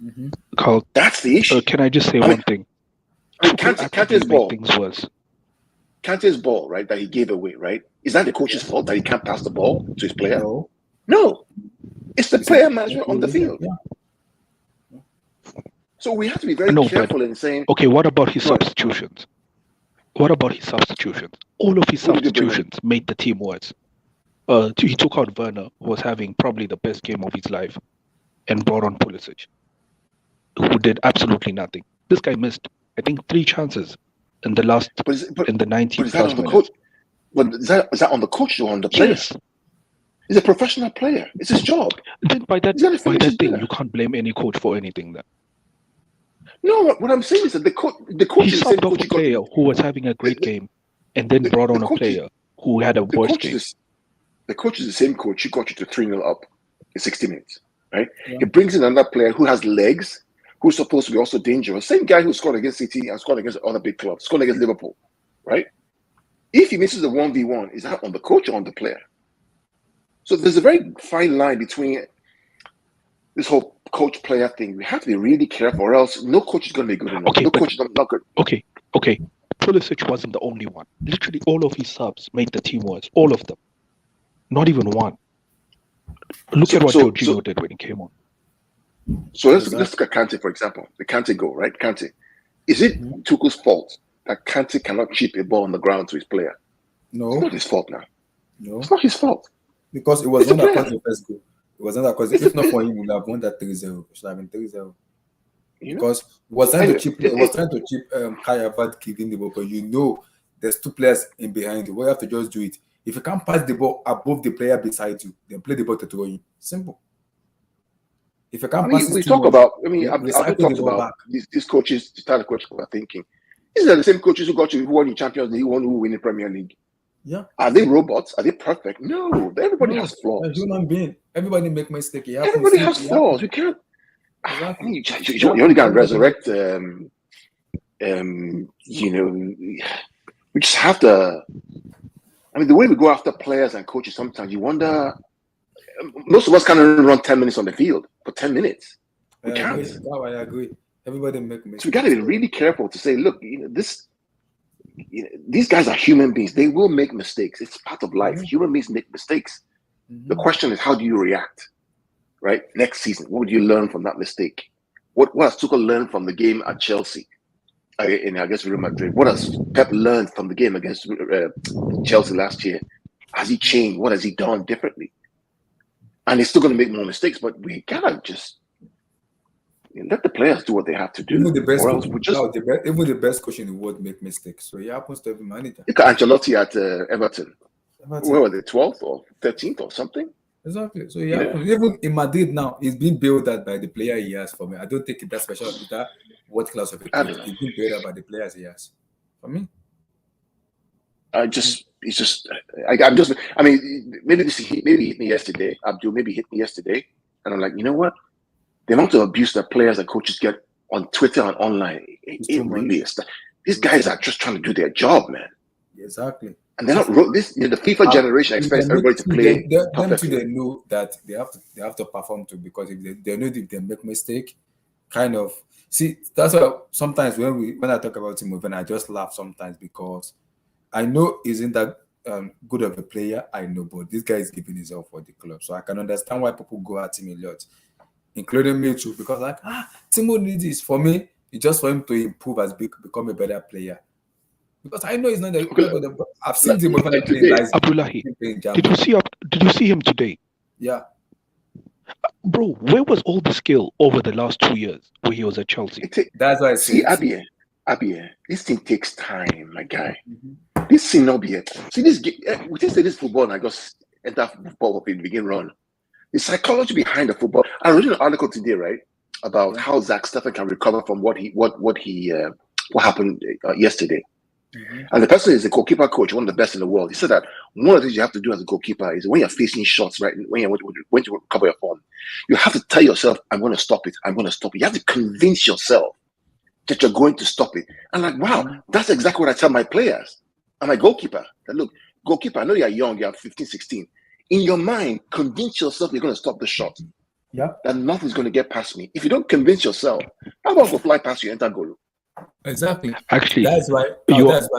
Mm-hmm. Carl, that's the issue. Can I just say one thing? Kante's ball. Things worse. Kante's ball, right, that he gave away, right? Is that the coach's fault that he can't pass the ball to his player? No. It's the player management on the field. Yeah. So we have to be very careful in saying... Okay, what about his substitutions? All of his substitutions made the team worse. He took out Werner, who was having probably the best game of his life, and brought on Pulisic, who did absolutely nothing. This guy missed, I think, 3 chances in the 90 plus minutes. But is that on the coach or on the player? Yes. He's a professional player. It's his job. Then by that thing, you can't blame any coach for anything then. No, what I'm saying is that the coach is the same coach. A player who was having a great game and then brought on a player who had a worse game. The coach is the same coach who got you to 3-0 up in 60 minutes, right? Yeah. He brings in another player who has legs, who's supposed to be also dangerous. Same guy who scored against City and scored against other big clubs, scored against Liverpool, right? If he misses the 1v1, is that on the coach or on the player? So there's a very fine line between this whole coach-player thing. We have to be really careful, or else no coach is going to be good enough. Okay, no coach is not good. Okay. Pulisic wasn't the only one. Literally all of his subs made the team worse. All of them. Not even one. Look at what Jorginho did when he came on. So let's look at Kante, for example. The Kante goal, right? Kante. Is it Tuchel's fault that Kante cannot chip a ball on the ground to his player? No. It's not his fault now. No. It's not his fault. Because it was not that caused the first goal. It was not that caused. If not for him, he would have won that 3-0. It should have been 3-0. Because he was trying to chip Kai Havertz within the ball, but there's 2 players in behind you. We have to just do it. If you can't pass the ball above the player beside you, then play the ball to throw in. Simple. If you can't pass I've talked about these coaches, the style of coaches who are thinking. These are the same coaches who won in Champions League, who win in Premier League. Yeah. Are they robots? Are they perfect? No. Everybody has flaws. A human being. Everybody make mistakes. Everybody has flaws. You can't. Exactly. You only can resurrect. We just have to. The way we go after players and coaches, sometimes you wonder. Most of us can't run 10 minutes on the field for 10 minutes. We can't. I agree. Everybody make mistakes. So we got to be really careful to say, look, these guys are human beings. They will make mistakes. It's part of life. Mm-hmm. Human beings make mistakes. Mm-hmm. The question is, how do you react? Right? Next season, what would you learn from that mistake? What has Tuchel learned from the game at Chelsea? Against Real Madrid? What has Pep learned from the game against Chelsea last year? Has he changed? What has he done differently? And he's still going to make more mistakes, but we gotta just let the players do what they have to do. Even the best Or else coach, we just even the best coach in the world make mistakes. So it happens to every manager. look at Ancelotti at Everton. Everton. Where were they? 12th or 13th or something? Exactly. So Yeah. even in Madrid now, he's being built up by the player he has. For me, I don't think it's that special of that what class of a I coach. don't know. He's being built up by the players he has. For me, I'm just. I mean, maybe he hit me yesterday. Abdul maybe hit me yesterday, and I'm like, you know what? The amount of abuse that players and coaches get on Twitter and online, it really is. These guys are just trying to do their job, man. Exactly. And they're not the FIFA generation expects everybody to play perfectly. They know that they have to perform too, because if they know if they make mistake, kind of see, that's why sometimes when I talk about him, I just laugh sometimes, because I know isn't that good of a player. I know, but this guy is giving his all for the club, so I can understand why people go at him a lot, including me too, because Timo needs this. For me, it's just for him to improve as become a better player. Because I know he's not the. I've seen him when Abdullahi, did you see him today? Yeah. Bro, where was all the skill over the last 2 years where he was at Chelsea? That's why I say. See, Abie, this thing takes time, my guy. This thing not be here. See, we just say this football and I just enter football and begin run. The psychology behind the football. I read an article today, right, about how Zach Steffen can recover from what happened yesterday. And the person is a goalkeeper coach, one of the best in the world. He said that one of the things you have to do as a goalkeeper is when you're facing shots, right, when you recover your form, you have to tell yourself, I'm going to stop it. I'm going to stop it. You have to convince yourself that you're going to stop it. And like, wow, that's exactly what I tell my players. I'm a goalkeeper. That, look, goalkeeper, I know you're young, you're 15, 16. In your mind, convince yourself you're going to stop the shot. Yeah. That nothing's going to get past me. If you don't convince yourself, how about go fly past you, enter goal? Exactly. Actually, that's why.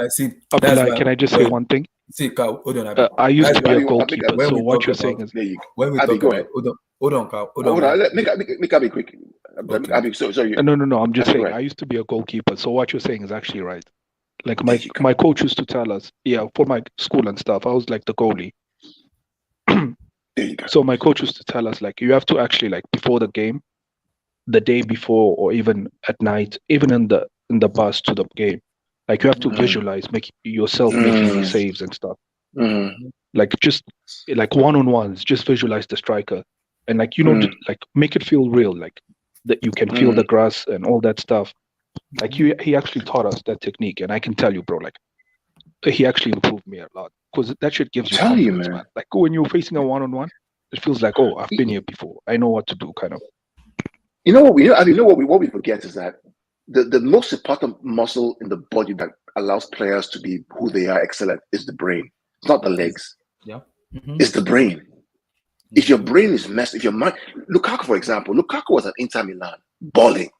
See, Abdullah, can I just say one thing? See, Carl, hold on. I used to be a goalkeeper, so what you're saying is when we talk about. Hold on, Carl. Hold on. Make Abby quick. Okay. Abby, sorry. No. I'm just saying I used to be a goalkeeper, so what you're saying is actually right. Like my coach used to tell us, for my school and stuff, I was like the goalie. So my coach used to tell us, like, you have to actually, like, before the game, the day before, or even at night, even in the bus to the game, like, you have to visualize making these saves and stuff. Like, just like one-on-ones, just visualize the striker, and like, like, make it feel real, like that you can feel the grass and all that stuff. Like, he actually taught us that technique, and I can tell you, bro, like, he actually improved me a lot, because that shit gives you confidence, man. Like, when you're facing a one-on-one, it feels like, oh, I've been here before. I know what to do, kind of. What we forget is that the most important muscle in the body that allows players to be who they are excellent is the brain. It's not the legs. Yeah. It's the brain. If your brain is messed, if your mind, Lukaku, for example, Lukaku was at Inter Milan, balling.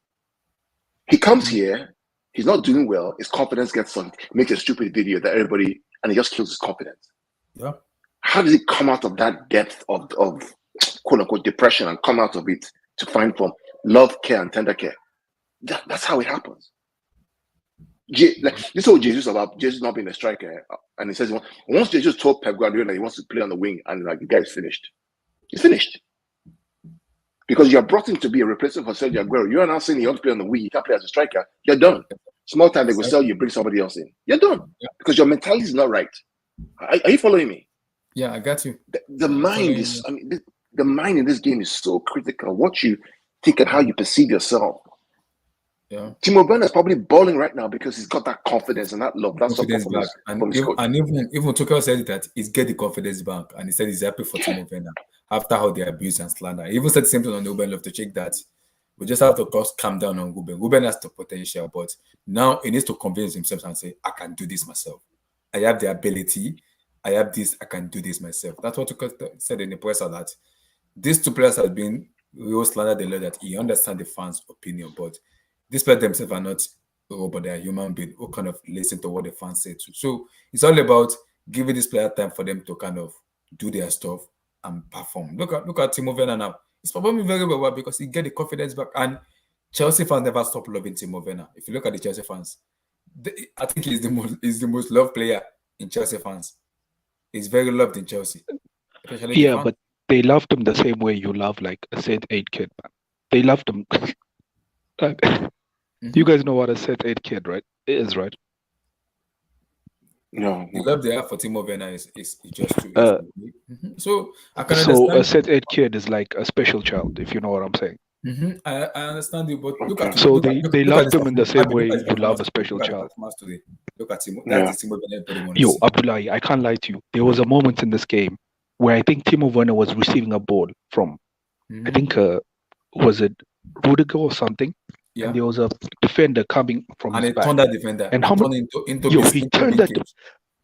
He comes here, he's not doing well, his confidence gets sucked, makes a stupid video that everybody, and he just kills his confidence. Yeah. How does he come out of that depth of quote unquote depression and come out of it to find form? Love, care, and tender care. That's how it happens. Like, this whole Jesus about Jesus not being a striker, and he says once Jesus told Pep Guardiola he wants to play on the wing, and like, the guy is finished. He's finished. Because you're brought in to be a replacement for Sergio Aguero. You're now saying you want to play on the wing, you can't play as a striker. You're done. Small time they will sell you, bring somebody else in. You're done. Because your mentality is not right. Are you following me? Yeah, I got you. The mind is, the mind in this game is so critical. What you think and how you perceive yourself. Yeah. Timo Werner is probably balling right now because he's got that confidence and that love. That's confidence back. And even Tuchel said that he's get the confidence back, and he said he's happy for Timo Werner after all the abuse and slander. He even said the same thing on Ruben Loftus-Cheek, that we just have to calm down on Ruben. Ruben has the potential, but now he needs to convince himself and say, I can do this myself. I have the ability. I have this. I can do this myself. That's what Tuchel said in the press, that these two players have been real slandered a lot, that he understands the fans' opinion, but these players themselves are not robots, they are human beings who kind of listen to what the fans say too. So it's all about giving this player time for them to kind of do their stuff and perform. Look at Timo Werner now. He's performing very well because he get the confidence back. And Chelsea fans never stop loving Timo Werner. If you look at the Chelsea fans, I think he's the most loved player in Chelsea fans. He's very loved in Chelsea, especially the Yeah, fans. but they loved him the same way you love like a set 8 kid, man. They loved him. Like, you guys know what a set 8 kid, right? It is, right? No, The love they have for Timo Werner is just too Uh, easy. So I can so a understand. set 8 kid is like a special child, if you know what I'm saying. I understand you, but look okay. at So look at they look at loved this him in the performance. same Abi, look way at his you love performance a today. special Look at his child. performance today. Look at Timo. That's Yeah. the Timo Werner everybody want to Yo, see. Abdullahi, I can't lie to you. There was a moment in this game where I think Timo Werner was receiving a ball from, I think, was it Rudiger or something? Yeah, And there was a defender coming from and his he back. turned that defender. And He how many? turned into Yo, bis he into turned big that. games.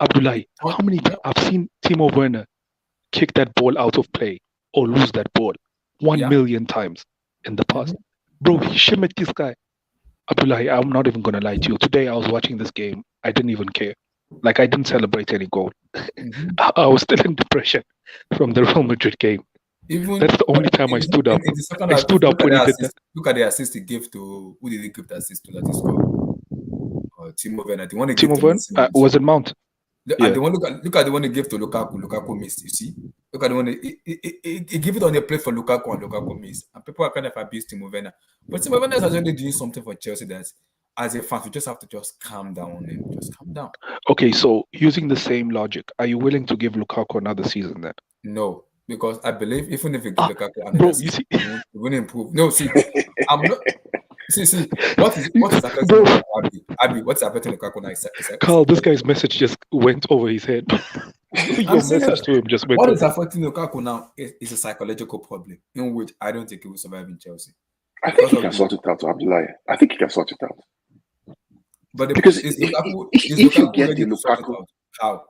Abdullahi, He how many yeah. times I've seen Timo Werner kick that ball out of play or lose that ball 1,000,000 times in the past. Bro, he shimmered this guy. Abdullahi, I'm not even going to lie to you. Today I was watching this game. I didn't even care. Like, I didn't celebrate any goal. I was still in depression from the Real Madrid game. Even That's the only time I stood up. in the second I half, stood up when he did that. look at the assist he gave to who did he give the assist to that he scored? Timo Werner. The one he gave Timo to Werner Messi. was it Mount? And Yeah. the one look at the one he gave to Lukaku. Lukaku missed. You see, look at the one he gave it on the plate for Lukaku and Lukaku missed. And people are kind of abused Timo Werner, but Timo Werner is actually doing something for Chelsea that, as a fan, we just have to just calm down on him. Just calm down. Okay, so using the same logic, are you willing to give Lukaku another season then? No, because I believe even if you give Lukaku another bro, season, you see, it won't improve. No, see, I'm not. See, what is affecting bro, Lukaku? Abi, what's affecting Lukaku now? Carl, this guy's message just went over his head. Your message to him just went What over. is affecting Lukaku now is a psychological problem in which I don't think he will survive in Chelsea. I think he can sort it out, Abdullahi. I think he can sort it out. But Because is if Lukaku you get ready the to sort it Lukaku, out? How?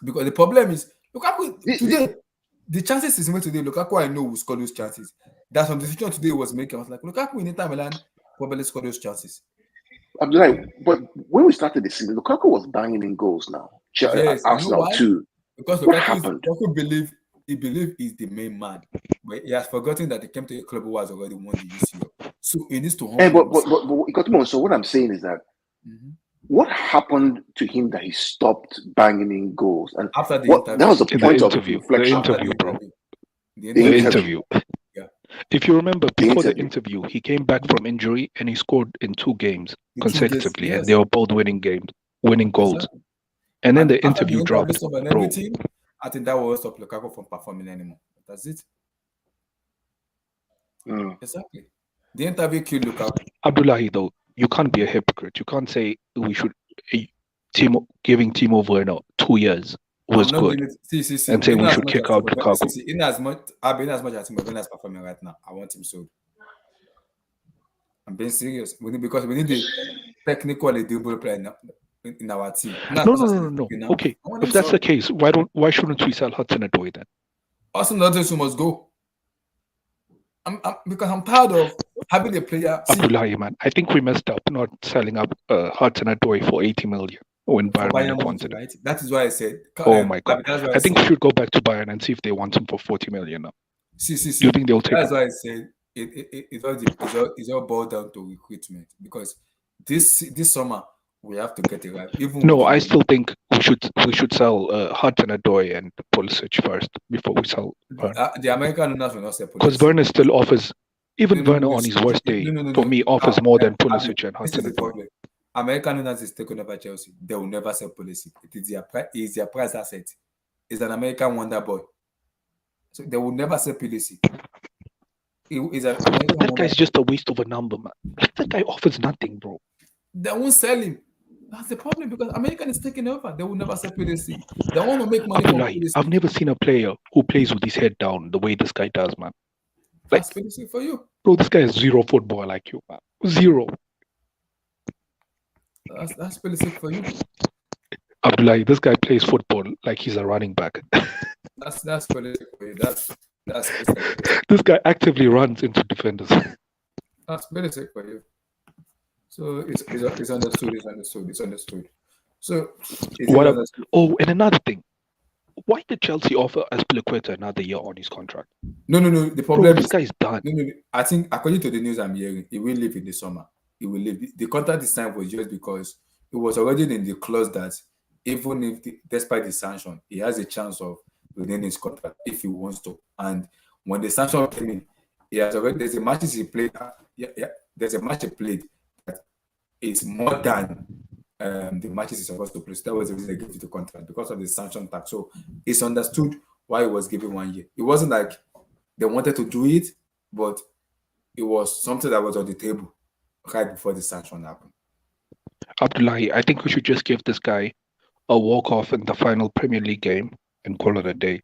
Because the problem is Lukaku today. The chances he's made today, Lukaku I know will score those chances. That's some decision today was making. I was like, Lukaku in Inter Milan probably score those chances. Abdullahi, but when we started the season, Lukaku was banging in goals now. Yes, Arsenal you know why? too. Because What Lukaku happened? believe he's the main man, but he has forgotten that he came to a club who has already won the UCL. So he needs to humble But so what I'm saying is that what happened to him that he stopped banging in goals? And after the what, interview, that was a point of interview, reflection. the interview, bro. The The interview. interview. Yeah. If you remember, before the interview. interview, he came back from injury and he scored in 2 games In 2 consecutively, games, and they were both winning goals. Exactly. And then the after interview dropped, stuff and bro. everything, I think that will stop Lukaku from performing anymore. That's it. Exactly. The interview killed Lukaku. Abdullahi, though, you can't be a hypocrite. You can't say we should giving Timo Werner 2 years was good See. and say we should kick out Lukaku. In as much as Timo Werner is performing right now, I want him sold. I'm being serious. Because we need the technical dribble player in our team. No. Okay, if that's the case, why shouldn't we sell Hudson-Odoi then? Hudson-Odoi must go. Because I'm tired of having a player. Abdullahi, man, I think we messed up not selling up Hudson-Odoi for 80 million when Bayern Munich wanted him. Right? That is why I said. Oh my God! I think we should go back to Bayern and see if they want him for 40 million now. See. Do you think they'll take him? That's why I said it's all boiled down to recruitment, because this summer we have to get it right. No, I still think we should sell Hudson-Odoi and Pulisic first before we sell Werner. The American owners will not sell Pulisic, because Werner still offers, even Werner on his worst day, for me, offers more than Pulisic and Hudson-Odoi. American owners is taking over Chelsea. They will never sell Pulisic. It is their price asset. It's an American wonder boy. So they will never sell Pulisic. That guy's just a waste of a number, man. Like, that guy offers nothing, bro. They won't sell him. That's the problem, because American is taking over. They will never sell Pulisic. They want to make money from Pulisic. I've never seen a player who plays with his head down the way this guy does, man. That's Pulisic for you. Bro, this guy is zero football like you, man. Zero. That's Pulisic for you. Abdullahi, this guy plays football like he's a running back. That's Pulisic for you. That's Pulisic. This guy actively runs into defenders. That's Pulisic for you. So it's understood. So and another thing. Why did Chelsea offer Azpilicueta another year on his contract? No. The problem this guy's done. No. I think according to the news I'm hearing, he will leave in the summer. He will leave. The contract this time was just because it was already in the clause that even if despite the sanction, he has a chance of renewing his contract if he wants to. And when the sanction came in, he has already there's a matches he played. There's a match he played that is more than the matches he's supposed to play. So that was the reason they gave him the contract because of the sanction tax. So it's understood why he was given 1 year. It wasn't like they wanted to do it, but it was something that was on the table right before the sanction happened. Abdullahi, I think we should just give this guy a walk-off in the final Premier League game and call it a day.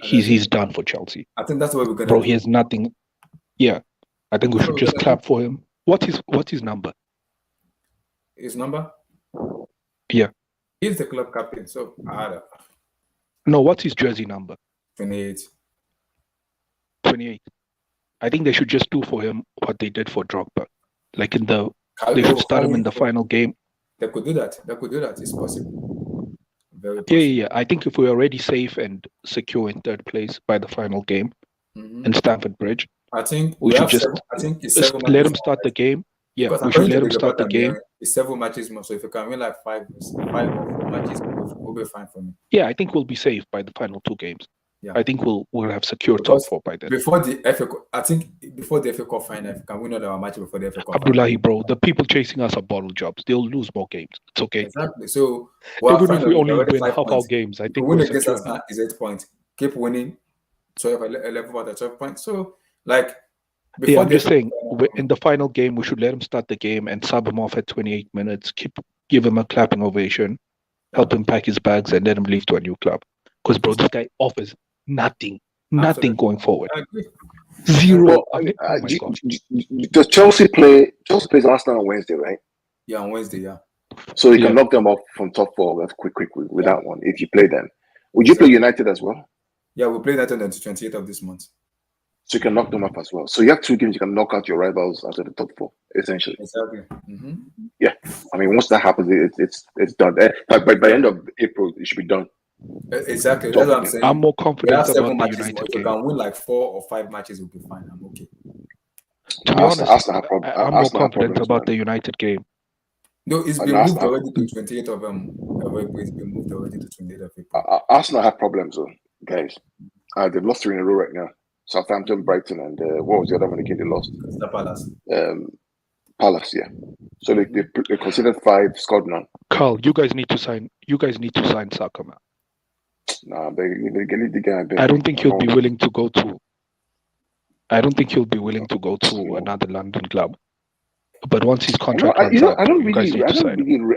He's done for Chelsea. I think that's what we're gonna Bro, do. he has nothing. Yeah, I think we should just clap for him. What's his number? His number? Yeah. He's the club captain, so No, what's his jersey number? 28. 28. I think they should just do for him what they did for Drogba. Like they should start him in the final game. They could do that. It's possible. Very possible. Yeah. I think if we're already safe and secure in third place by the final game in Stamford Bridge, I think we should just let him start the game. Yeah, we should let him start the game. It's 7 matches more, so if you can win like 5 or 4 matches, we'll be fine for me. Yeah, I think we'll be safe by the final 2 games. Yeah. I think we'll have secured top 4 by then. Before the FA Cup, I think before the FA Cup final, if you can win another match before the FA Cup. Abdullahi, bro, the people chasing us are bottle jobs. They'll lose more games. It's okay. Exactly. So even if we only win half games, I think win we're against secure us now. is 8 points. Keep winning. 11 out of 12 points. So like I'm just saying, in the final game, we should let him start the game and sub him off at 28 minutes. Give him a clapping ovation, help him pack his bags, and let him leave to a new club. Because, bro, this guy offers nothing going forward. I agree. Zero. Does Chelsea plays Arsenal on Wednesday, right? Yeah, on Wednesday, yeah. So you can knock them off from top 4. That's quick with that one. If you play them, would you play United as well? Yeah, we'll play that on the 28th of this month. So you can knock them off as well. So you have 2 games. You can knock out your rivals out of the top 4, essentially. Exactly. Yeah, I mean, once that happens, it's done. By the end of April, it should be done. Exactly. That's what I'm saying. I'm more confident about the matches, United if game. you can win like 4 or 5 matches, we'll be fine. I'm okay. To be honest, I'm more confident about the United game. No, it's been moved already to 28th of April. It's been moved already to 28th of April. Arsenal have problems, though, guys. They've lost 3 in a row right now. Southampton, Brighton, and what was the other one again they lost? The Palace. Palace, yeah. So they considered 5, scored none. Carl, you guys need to sign Saka, man. Nah, they need the guy. I don't think he'll be willing to go to. I don't think he'll be willing to go to another London club. But once his contract runs out, I don't you guys need to sign him.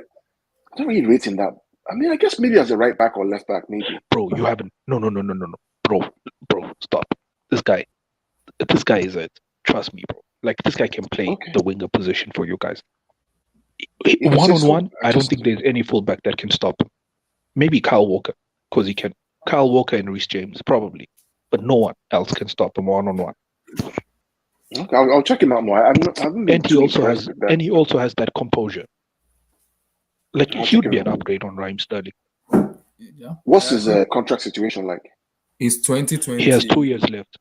I don't really rate him that. I mean, I guess maybe as a right back or left back, maybe. Bro, you haven't. No. Bro, stop. This guy is it. Trust me, bro. Like, this guy can play the winger position for you guys. One-on-one, I don't think there's any fullback that can stop him. Maybe Kyle Walker, because he can. Kyle Walker and Reece James, probably. But no one else can stop him one-on-one. Okay, I'll check him out more. And he also has that composure. Like, he would be an upgrade on Raheem Sterling. Yeah. What's his contract situation like? It's 2020. He has 2 years left.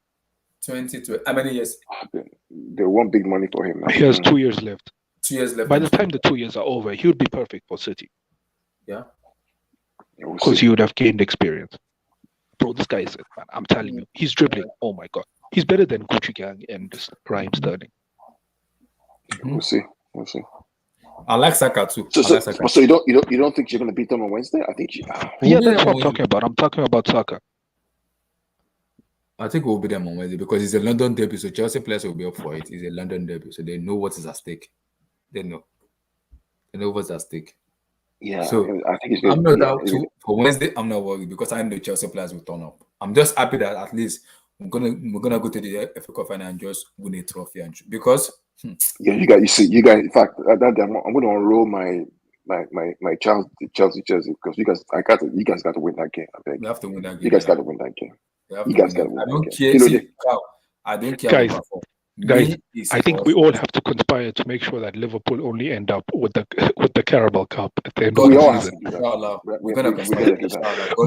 2020. How many years? They want big money for him now. He has 2 years left. 2 years left. By the time the 2 years are over, he would be perfect for City. Yeah. Because he would have gained experience. Bro, this guy is it, man. I'm telling you. He's dribbling. Oh my God. He's better than Gucci Gang and Raheem Sterling. We'll see. I like Saka too. So you don't think you're going to beat them on Wednesday? I think that's what I'm talking about. I'm talking about Saka. I think we'll beat them on Wednesday because it's a London derby, so Chelsea players will be up for it. It's a London derby, so they know what is at stake. They know what's at stake. Yeah, so I think it's I'm not out too for Wednesday. I'm not worried because I know the Chelsea players will turn up. I'm just happy that at least we're gonna go to the FA Cup final and just win a trophy, because you guys. In fact, I'm going to unroll my Chelsea jersey because you guys got to win that game. I think you have to win that game. You guys got to win that game. You guys got to win that game. I don't care. Guys, I think we all have to conspire to make sure that Liverpool only end up with the Carabao Cup at the end of the season. We're gonna conspire.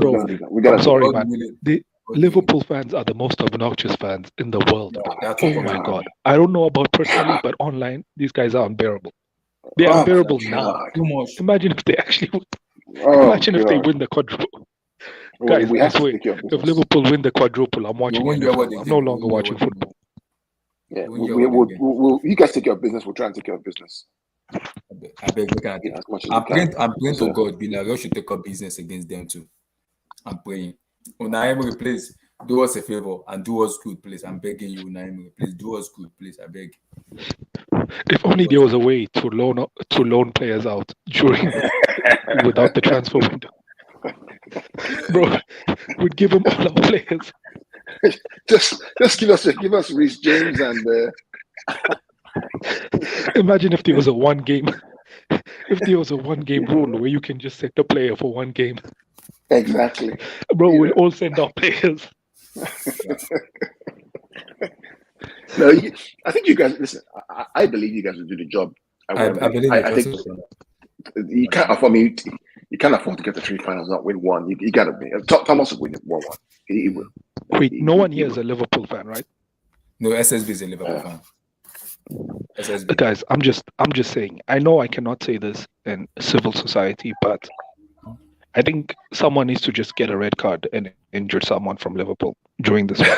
Bro, I'm sorry, man. The Liverpool fans are the most obnoxious fans in the world. Oh my God. I don't know about personally, but online, these guys are unbearable. They're unbearable now. Too much. Imagine if they actually would. Imagine if they God. win the quadruple. Well, Guys, we I have to swear, take care of if business. Liverpool win the quadruple, I'm watching won't hear what NFL. they I'm did. no We longer won't hear watching what they did. football. Yeah, We won't hear what they did. we'll, you guys take care of business. We'll try and take care of business. I beg, we can. As much as we can. I'm praying to So, God, be like, we should take up business against them too. I'm praying. Unai Emery, please do us a favor and do us good, please. I'm begging you, Unai Emery, please do us good, please. I beg. If only there was a way to loan players out during without the transfer window. Bro, we'd give them all our players. just give us Reece James and Imagine if there was a one game rule where you can just set the player for one game. exactly. Bro, we'll all send our players. No, I think you guys listen. I believe you guys will do the job. I believe I think you can't afford me. You can't afford to get the three finals, not win one. You got to be. Thomas will win 1-1. He will. Wait, no one here is a Liverpool fan, right? No, SSB is a Liverpool fan. SSB. Guys, I'm just saying. I know I cannot say this in civil society, but I think someone needs to just get a red card and injure someone from Liverpool during this one.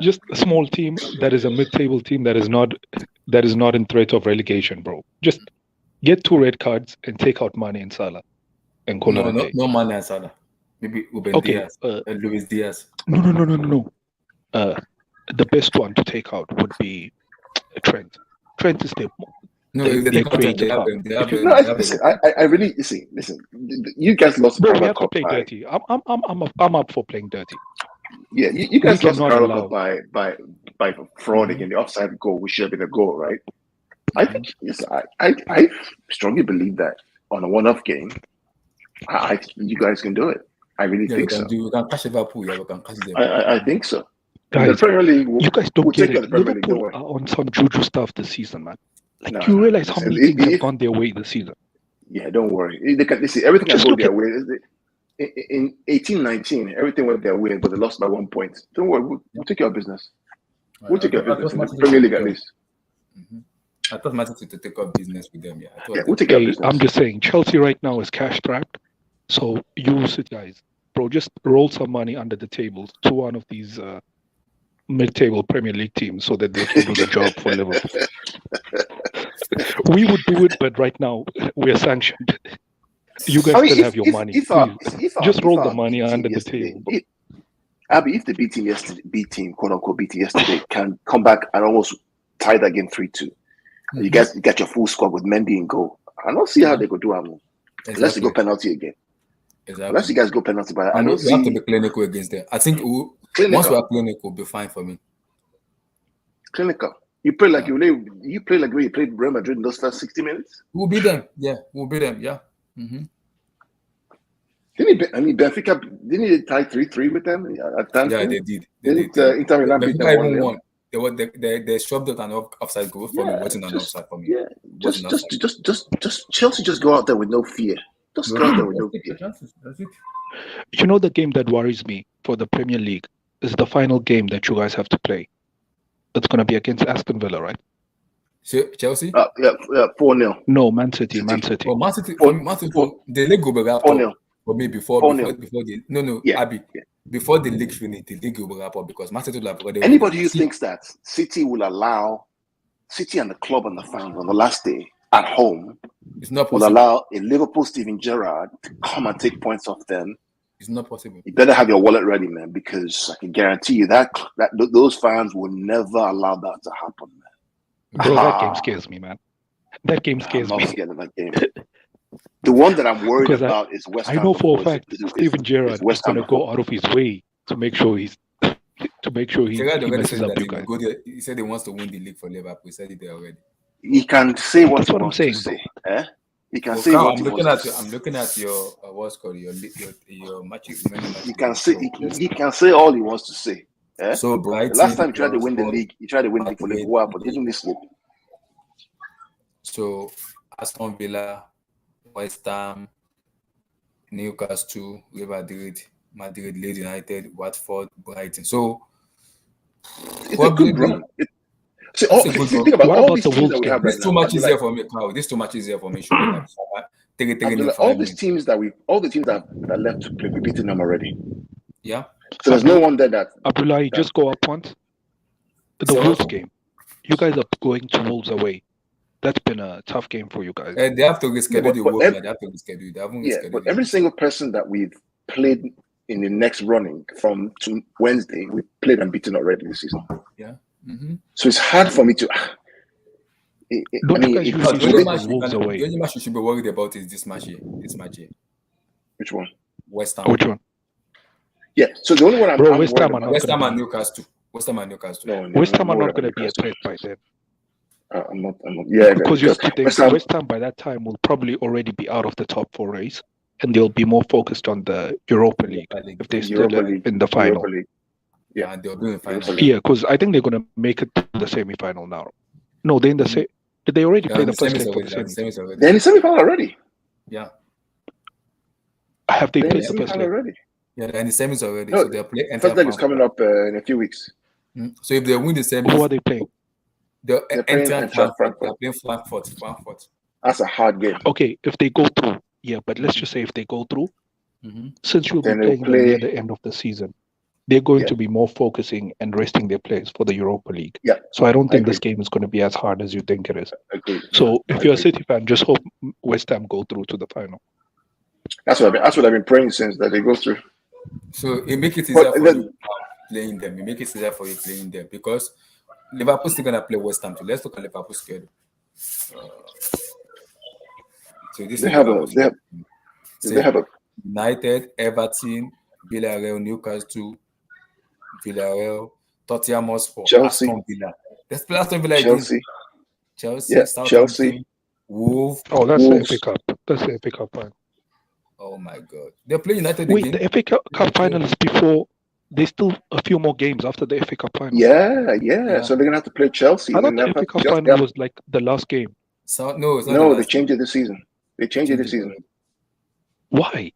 Just a small team that is a mid-table team that is not in threat of relegation, bro. Just get 2 red cards and take out Mane and Salah and call it a day. No Mane and Salah. Maybe Ruben Diaz and Luis Diaz. No. The best one to take out would be Trent. Trent is Listen, I really listen. You guys lost the Carabao Cup. Play dirty. I'm up for playing dirty. Yeah, you guys lost the Carabao Cup by fraud again. The offside goal, which should have been a goal, right? I think I strongly believe that on a one-off game, I think you guys can do it. I really think so. We can catch Liverpool. Yeah, we can catch them. I think so. Guys, the Premier League, you guys don't get it. Liverpool are on some juju stuff this season, man. Like, you realize how many things have gone their way this season? Yeah, don't worry. They can see everything can go their way. In 18-19, everything went their way, but they lost by 1 point. Don't worry, we'll take care of business. We'll take care of business in the Premier League at least. I thought Matxh to take up business with them. Yeah, we'll take care of business. I'm just saying, Chelsea right now is cash strapped. So use it, guys. Bro, just roll some money under the table to one of these mid-table Premier League teams so that they can do the job for Liverpool. We would do it, but right now we're sanctioned. You guys still have your money. Just roll the money under the table. Abby, if the B team, quote unquote B team yesterday, can come back and almost tie that game 3-2, you guys get your full squad with Mendy in goal. I don't see how they could do it. Unless they go penalty again. Exactly. Unless you guys go penalty, but I don't see. We have to be clinical against them. I think once we are clinical, we'll be fine for me. Clinical. You play like you play like when you played Real Madrid in those first 60 minutes. We'll beat them. Yeah, we'll beat them. Yeah. Mm-hmm. Benfica didn't he tie 3-3 with them at times? Yeah, they did. Inter Milan beat them 1-0. They shoved out an offside goal for me. Wasn't an offside for me. Yeah, just Chelsea just go out there with no fear. Just go out there with no fear. That's it. You know, the game that worries me for the Premier League is the final game that you guys have to play. It's going to be against Aston Villa, right? Chelsea? Yeah, 4-0. No, Man City. Oh, Man City. The league will be wrapped up for me before before the league finish. The league will be wrapped up because Man City will have already. Anybody who thinks that City will allow City and the club and the fans on the last day at home will allow a Liverpool Steven Gerrard to come and take points off them. It's not possible. You better have your wallet ready, man, because I can guarantee you that those fans will never allow that to happen, man. Bro, that game scares me, man. That game scares me. I'm not scared of that game. The one that I'm worried about is West Ham. I know for a fact Steven Gerrard is going to go out of his way to make sure he messes up you guys. He said he wants to win the league for Liverpool. He said it there already. He can say what he wants to say. He can say what he wants to say. I'm looking at your what's called your match. He can say all he wants to say. So Brighton. The last time he tried to win the league, for Liverpool, but he didn't slip. So Aston Villa, West Ham, Newcastle, Real Madrid, Leeds United, Watford, Brighton. So it's a good run. See, That's a good see, one. think about What all about these the teams that Wolves we game? have right This too now. much easier for me, Carl. This too much easier for me. It should be like 3 in All 5 these minutes. teams all the teams that are left to play, we've beaten them already. Yeah. So there's no one there that Abdullah, you just go up once. The So Wolves game. You guys are going to Wolves away. That's been a tough game for you guys. they have to reschedule the but Wolves. They have to reschedule. They haven't yeah, rescheduled but it. every single person that we've played in the next running from to Wednesday, we played and beaten already this season. Yeah. So it's hard for me to. Don't you guys it's usually The lose only the match Wolves away? the only match you should be worried about is this match here. which one? West Ham. Which one? Yeah. So the only one I'm Bro, worried West Ham are about. not West Ham gonna and be. Newcastle. West Ham and Newcastle. No, West Ham are I'm not worried going to about be a Newcastle. threat by then. I'm not. Yeah, Because you're kidding. West Ham. West Ham by that time will probably already be out of the top 4 race, and they'll be more focused on the Europa League if they're still Europa League, in the final. Europa League. Yeah, and they'll be in final. Europa League. Yeah, because I think they're going to make it to the semi-final now. No, they're in the semi. Did they already play the first leg for the semi? They're in the semi-final already. Yeah. Have they They're in played the the first semi-final leg? already. Yeah, they're in the semis already. No, So they'll play First leg is coming up in a few weeks. So if they win the semis, Who are they playing? they're playing entering Eintracht Frankfurt. Frankfurt. They're playing Frankfurt. That's a hard game. Okay, if they go through, yeah, but let's just say if they go through, since you'll be Then they'll playing them near the end of the season, they're going to be more focusing and resting their players for the Europa League. Yeah. So I don't think this game is going to be as hard as you think it is. Agreed. So if you're a City fan, just hope West Ham go through to the final. That's what I've been praying since that they go through. So it makes it easier But for then- you playing them. It makes it easier for you playing them because Liverpool's still gonna play West Ham too. Let's look at Liverpool's schedule. So this They is have Liverpool's they have schedule. they have a United, Everton, Villarreal, Newcastle, Villarreal, Tottenham Hotspur, Chelsea. Aston Villa. Let's play Aston Villa again. Chelsea. Chelsea, Yeah, Southampton, Chelsea. Wolves. Oh, that's Wolves. the FA Cup. That's the FA Cup final. Oh my God, they play United Wait, again. the FA Cup final is before. There's still a few more games after the FA Cup final. Yeah. So they're gonna have to play Chelsea. I thought and the they'll FA have Cup to just final get- was like the last game. So, no, it's not No, the they last changed it this season. They changed it this season Why?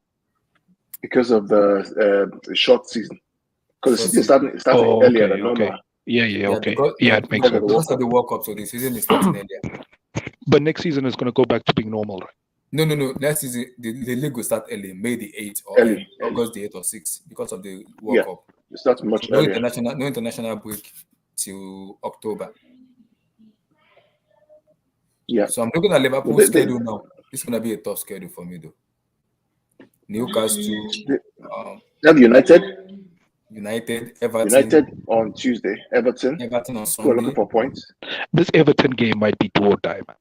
because of the short season. Because the season started Oh, earlier okay, than normal. okay. Yeah, okay. Because, Yeah, it makes sense. because of the World Cup, so the season is starting earlier. But next season is going to go back to being normal, right? No. Next season, the league will start early, May the 8th or Early. August the 8th or 6th because of the World Yeah. Cup. It starts much No earlier. international break till October. Yeah. So I'm looking at Liverpool's They- schedule now. It's gonna be a tough schedule for me though. Newcastle, They have United Everton, United on Tuesday, Everton, Everton on who are Sunday. looking for points. This Everton game might be do or die, man.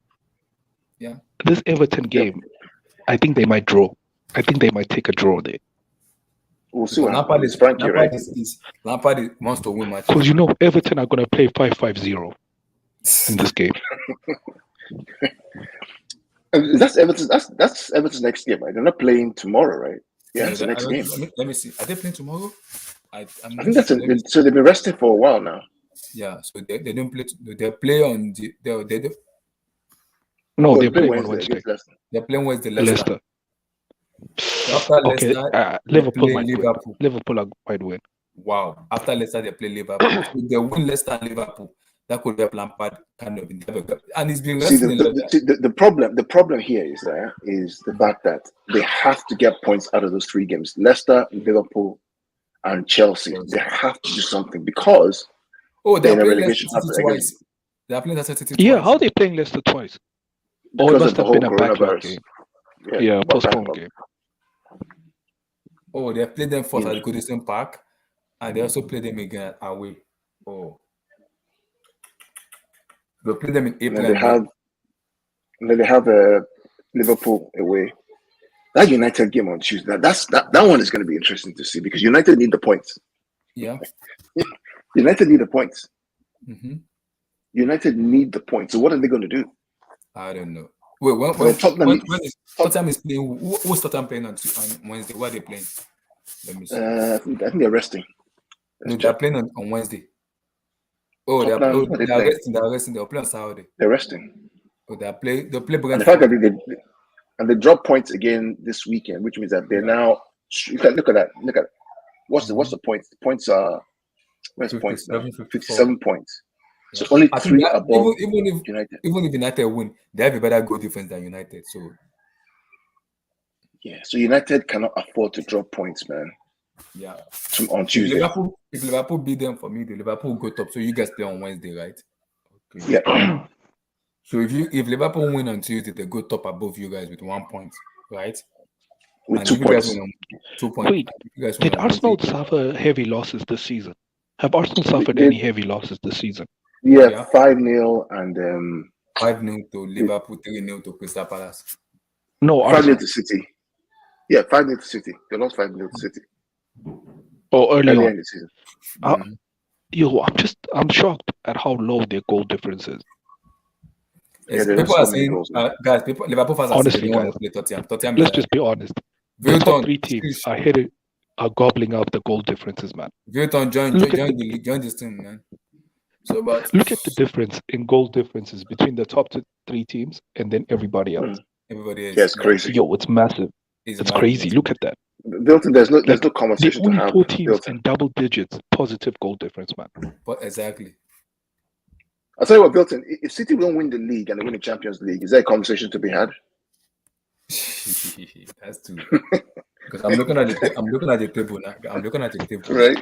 Yeah. This Everton game, I think they might draw. I think they might take a draw there. We'll see what Lampard happens. is Frankie, Lampard right? Lampard wants to win matches. Because Everton are going to play 5-5-0 in this game. And that's Everton. That's Everton's next game, right? They're not playing tomorrow, right? Yeah, it's the next game. Let me see. Are they playing tomorrow? I think that's so they've been resting for a while now. Yeah, so they don't play. They play on the. They No, Oh, they're play playing on Wednesday Wednesday. against Leicester. they're playing Wednesday. Leicester. Leicester. So after Okay, Leicester, they Liverpool play might win. Liverpool. Liverpool might win. Wow. After Leicester, they play Liverpool. If they win Leicester and Liverpool, that could help Lampard kind of. And he's been See, resting. the problem here is the fact that they have to get points out of those 3 games: Leicester, Liverpool, and Chelsea. They have to do something because Oh, they're they're in a playing relegation Leicester City battle twice. They are playing Leicester City Yeah, twice. how are they playing Leicester twice? Or it because must of the have whole been a backlog coronavirus. game. Yeah, postponed game. Oh, they played them first Yeah. at the Goodison Park, and they also played them again away. Oh, they played them in And April. then they have Liverpool away. That United game on Tuesday. That one is going to be interesting to see because United need the points. Yeah. United need the points. Mm-hmm. United need the points. So what are they going to do? I don't know. Wait, when Tottenham is playing, who's Tottenham playing on Wednesday? What are they playing? Let me see. I think they're resting. No, they're playing on Wednesday. Oh, they're resting. They're resting. They'll play on Saturday. They're resting. Oh, they'll play And the Brentford. fact that they drop points again this weekend, which means that they're now. You can look at that. Look at it. What's the points? The points are. Where's points now? 57 points. So only I think three that above even United. if United win, they have a better goal difference than United. So Yeah. So United cannot afford to drop points, man. yeah. On Tuesday. If Liverpool beat them for me, the Liverpool go top. So you guys play on Wednesday, right? Okay. Yeah. So if Liverpool win on Tuesday, they go top above you guys with 1 point, right? With And 2 if you guys points. win on 2 points, Wait, if you guys win did on Wednesday, Arsenal suffer heavy losses this season? Have Arsenal suffered They- any heavy losses this season? Yeah, 5-0 and 5-0 to Liverpool, 3-0 to Crystal Palace. No, 5-0 Arsenal. to City. Yeah, 5-0 to City. They lost 5-0 to City Oh, early earlier on. in the season. I'm shocked at how low their goal difference is. Yes, Yeah, they people are scored many saying, goals, man. guys, Liverpool fans are saying they Honestly, don't want guys, to play Tottenham. Tottenham let's is just be honest. The top Vilton, three teams are gobbling up the goal differences, man. Vilton, join Look the at league, join this team, man. So, but Look at the difference in goal differences between the top three teams and then everybody else. everybody is. Yeah, it's crazy. Yo, it's massive. It's crazy. Look at that. Vilton, there's no The conversation to only have. 4 teams Vilton. in double digits positive goal difference, man. But exactly. I'll tell you what, Vilton, if City don't win the league and they win the Champions League, is there a conversation to be had? That's true. Because I'm looking at the table now. I'm looking at the table. Right.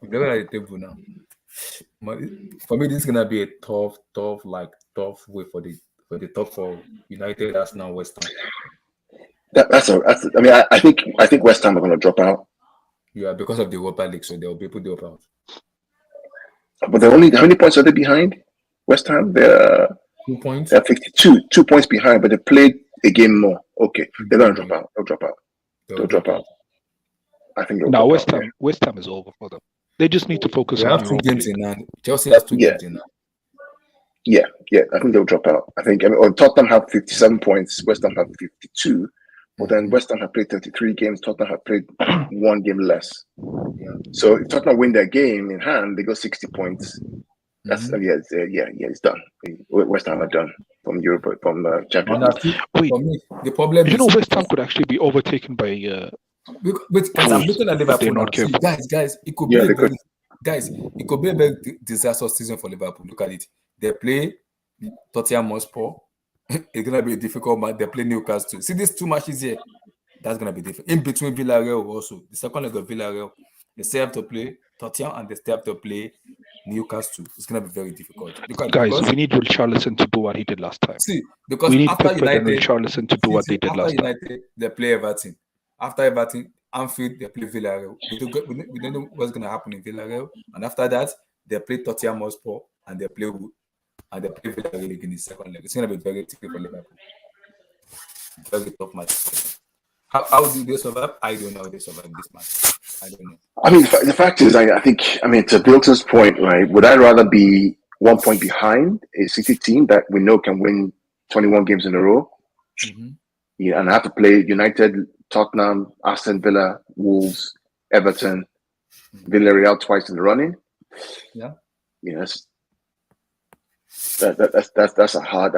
I'm looking at the table now. For me, this is gonna be a tough way for the top 4: United, Arsenal, West Ham. I think West Ham are going to drop out. Yeah, because of the Europa League, so there will be people drop out. But how many points are they behind? West Ham, they're 2 points. They're 52, 2 points behind, but they played a game more. Okay, they're going to drop out. They'll drop out. I think they'll now drop out. West Ham is over for them. They just need to focus They on have 2 Europa games League. in hand. Chelsea has 2 games in hand. Yeah. I think they'll drop out. Tottenham have 57 points. West Ham have 52. But then West Ham have played 33 games. Tottenham have played 1 game less. Yeah. So if Tottenham win their game in hand, they go 60 points. That's it's done. West Ham are done from Europe, from Champions League. Wait, for me, the problem is West Ham could actually be overtaken by. Wait, guys, I'm looking at Liverpool now. See, guys, it could be it could be a very disastrous season for Liverpool. Look at it. They play Tottenham Hotspur. It's gonna be a difficult match. They play Newcastle. See these 2 matches here. That's gonna be different. In between Villarreal also, the second leg of Villarreal, they still have to play Tottenham and they still have to play Newcastle. It's gonna be very difficult. Guys, we need Richarlison to do what he did last time. See, because we need after Pickford United, and Richarlison to do what they did last time. They play Everton. After Everton, Anfield, they play Villarreal. We don't know what's gonna happen in Villarreal. And after that, they play Tottenham Hotspur and they play Villarreal in the second leg. It's gonna be very tricky for Liverpool. Very tough match. How do they survive? I don't know how they survive this match. I don't know. I mean, the fact is, I think, to Bilton's point, right? Would I rather be 1 point behind a City team that we know can win 21 games in a row? Yeah, and I have to play United, Tottenham, Aston Villa, Wolves, Everton, Villarreal twice in the running. Yeah. That's a hard.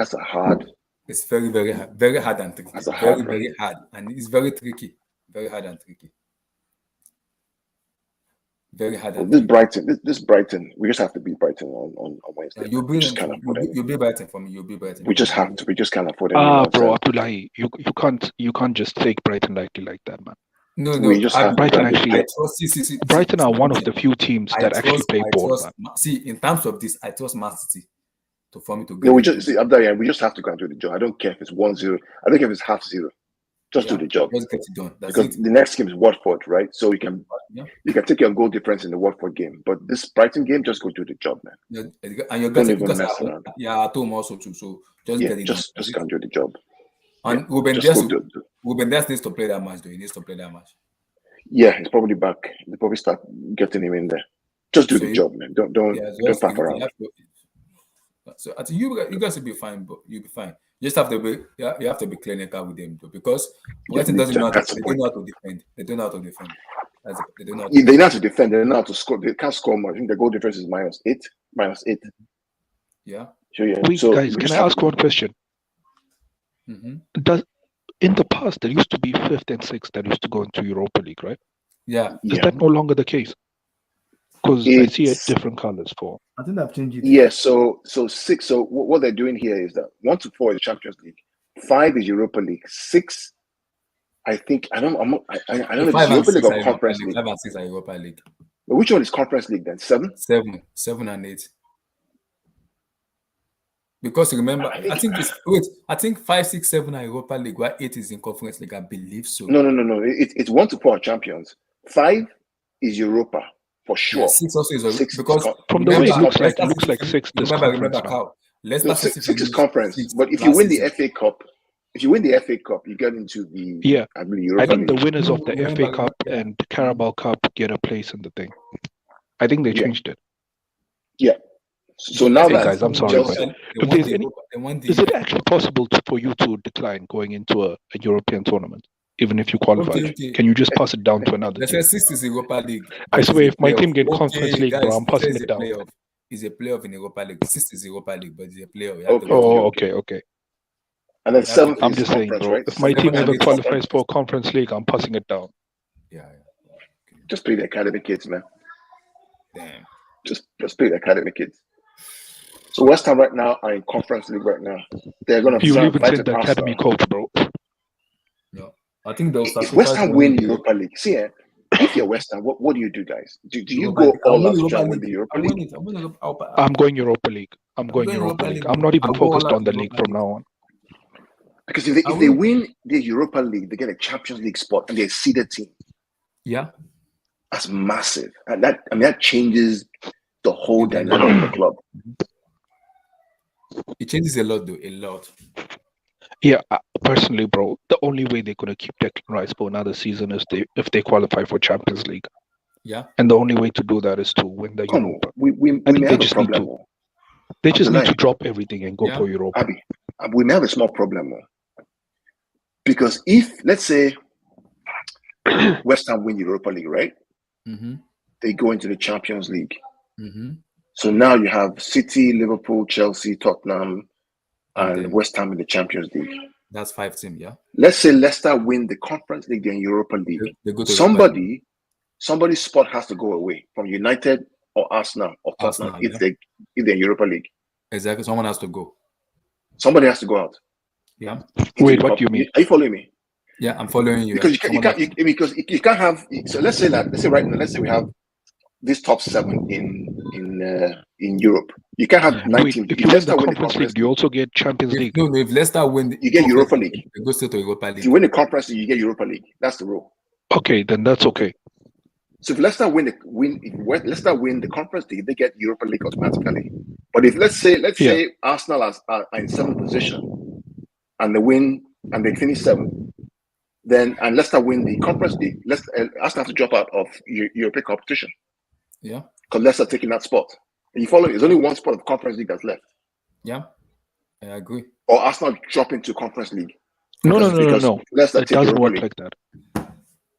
It's very hard, very hard and tricky. That's very hard, and it's very tricky, very hard and tricky. Very hard. Well, this Brighton, we just have to beat Brighton on Wednesday. You'll be Brighton for me. You'll be Brighton. We just have to. We just can't afford it. Bro, Abdullahi, you can't just take Brighton lightly like that, man. No. We just have Brighton actually. Brighton are one of the few teams that actually play ball, man. See, in terms of this, I trust Man City for me to go. Yeah, we just have to go and do the job. I don't care if it's 1-0. I don't care if it's 0.5. Just do the job. Just get it done. Because the next game is Watford, right? So you can take your goal difference in the Watford game. But this Brighton game, just go do the job, man. Yeah, and you're getting because at home also too. So just get it done. Just can't do the job. And Ruben Dias needs to play that match, though. He needs to play that match. Yeah, he's probably back. They probably start getting him in there. Just do the job, man. Don't faff around. So I think you guys will be fine, but you'll be fine. You just have to be you have to be clinical with them, though, because Brighton doesn't know how to defend. They don't know how to defend. They don't know how to They know how to defend. They know how to score. They can't score much. I think the goal difference is -8. Yeah. So yeah. Wait, guys, can I ask one question? In the past there used to be 5th and 6th that used to go into Europa League, right? Yeah. Is that no longer the case? Because I see it It's different colors for. I think I've changed it. yeah. So six. So what they're doing here is that 1 to 4 is Champions League, 5 is Europa League, 6. I think I don't. I don't know if it's Europa League or Conference League. 5 and 6 are Europa League. But which one is Conference League then? 7. 7 and 8. Because remember, I think 5, 6, 7 are Europa League, while 8 is in Conference League. I believe so. No. It's 1 to 4 Champions. 5 is Europa for sure. Yeah, 6 also is 6 because From the way it looks like, Leicester it looks like City- 6 this remember conference. how Leicester No, City 6 is finished conference. 6th But if you last win the season. FA Cup, you get into the Yeah. I mean, I Europa think the League. winners of the Remember, FA Cup yeah. and Carabao Cup get a place in the thing. I think they Yeah. changed it. Yeah. So now Hey, that guys, I'm sorry, Chelsea, but is it actually possible for you to decline going into a European tournament, even if you qualify? Okay. Can you just pass it down to another They team? say 6th is Europa League. I but swear, it's if my a team get playoff. Conference League, bro, guys, I'm passing it's it a down. playoff. It's a playoff in Europa League. 6th is Europa League, but it's a playoff. You have to Okay. go to Oh, Europa. okay. and then You have to 7th go I'm is just saying, conference, bro. right? If my 7th team and ever 8th qualifies conference. for Conference League, I'm passing it down. Yeah. Just play the academy kids, man. Damn. Just play the academy kids. So West Ham right now are in Conference League right now. They're gonna You'll even fight send with the academy Arsenal. coach, bro. No. I think they'll If West sacrifice Ham one win of the Europa League, see, if you're West Ham, what do you do, guys? Do you Europa go League. I'll all win out to Europa try and win League. the Europa I'll League? win it. I'll win Europa. I'm going Europa League. I'm going going Europa Europa League. League, I'm not even I'll go all focused out on the to league Europa from now on. Because if they win the Europa League, they get a Champions League spot and they're a seeded team. Yeah. That's massive, and that changes the whole dynamic of the club. It changes a lot, though. A lot. Yeah, personally, bro, the only way they're gonna keep Declan Rice for another season is if they qualify for Champions League, Yeah. and the only way to do that is to win the Come on, Europa. we I may think they have a just need problem. to. They just need to Abdullah, drop everything and go Yeah. for Europa. Abby, we may have a small problem, because if, let's say, West Ham win Europa League, right? Mm-hmm. They go into the Champions League. Mm-hmm. So now you have City, Liverpool, Chelsea, Tottenham, and then West Ham in the Champions League. That's 5 teams. Yeah. Let's say Leicester win the Conference League and Europa League. They go to Europa League. Somebody's spot has to go away from United or Arsenal or Tottenham if they're in Europa League. Exactly. Someone has to go. Somebody has to go out. Yeah. Wait, what do you mean? Are you following me? Yeah, I'm following you. Because you can't have. So let's say right now, let's say we have this top 7 in Europe. You can't have 9 Wait, teams. if you win the Conference League, do you also get Champions League? No, if Leicester win, you get Europa League. They go straight to Europa League. If you win the Conference League, you get Europa League. That's the rule. Okay, then that's okay. So if Leicester win the Conference League, they get Europa League automatically. But if let's say Arsenal are in 7th position and they win and they finish 7th, then and Leicester win the Conference League, Arsenal have to drop out of European competition. Yeah. Because Leicester taking that spot. And you follow? There's only one spot of Conference League that's left. Yeah. I agree. Or Arsenal drop into Conference League. No. Leicester It take doesn't Europa work League. like that.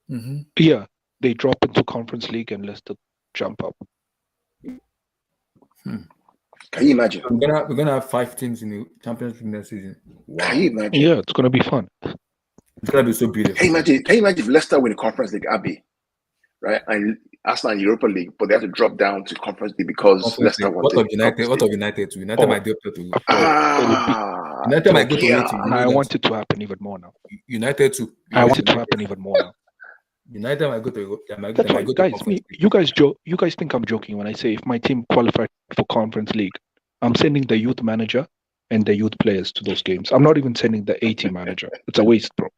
Mm-hmm. Yeah, they drop into Conference League and Leicester jump up. Can you imagine? We're gonna have 5 teams in the Champions League next season. Wow. Can you imagine? Yeah, it's gonna be fun. It's gonna be so beautiful. Can you imagine if Leicester win the Conference League, Abbey, right? And Arsenal in Europa League, but they have to drop down to Conference League because Leicester won. What of United? United might go up to United might go to I want it to happen even more now. United too. I want it to happen even more now. United might go to. That's why, guys. You guys think I'm joking when I say if my team qualified for Conference League, I'm sending the youth manager and the youth players to those games. I'm not even sending the A-team manager. It's a waste, bro.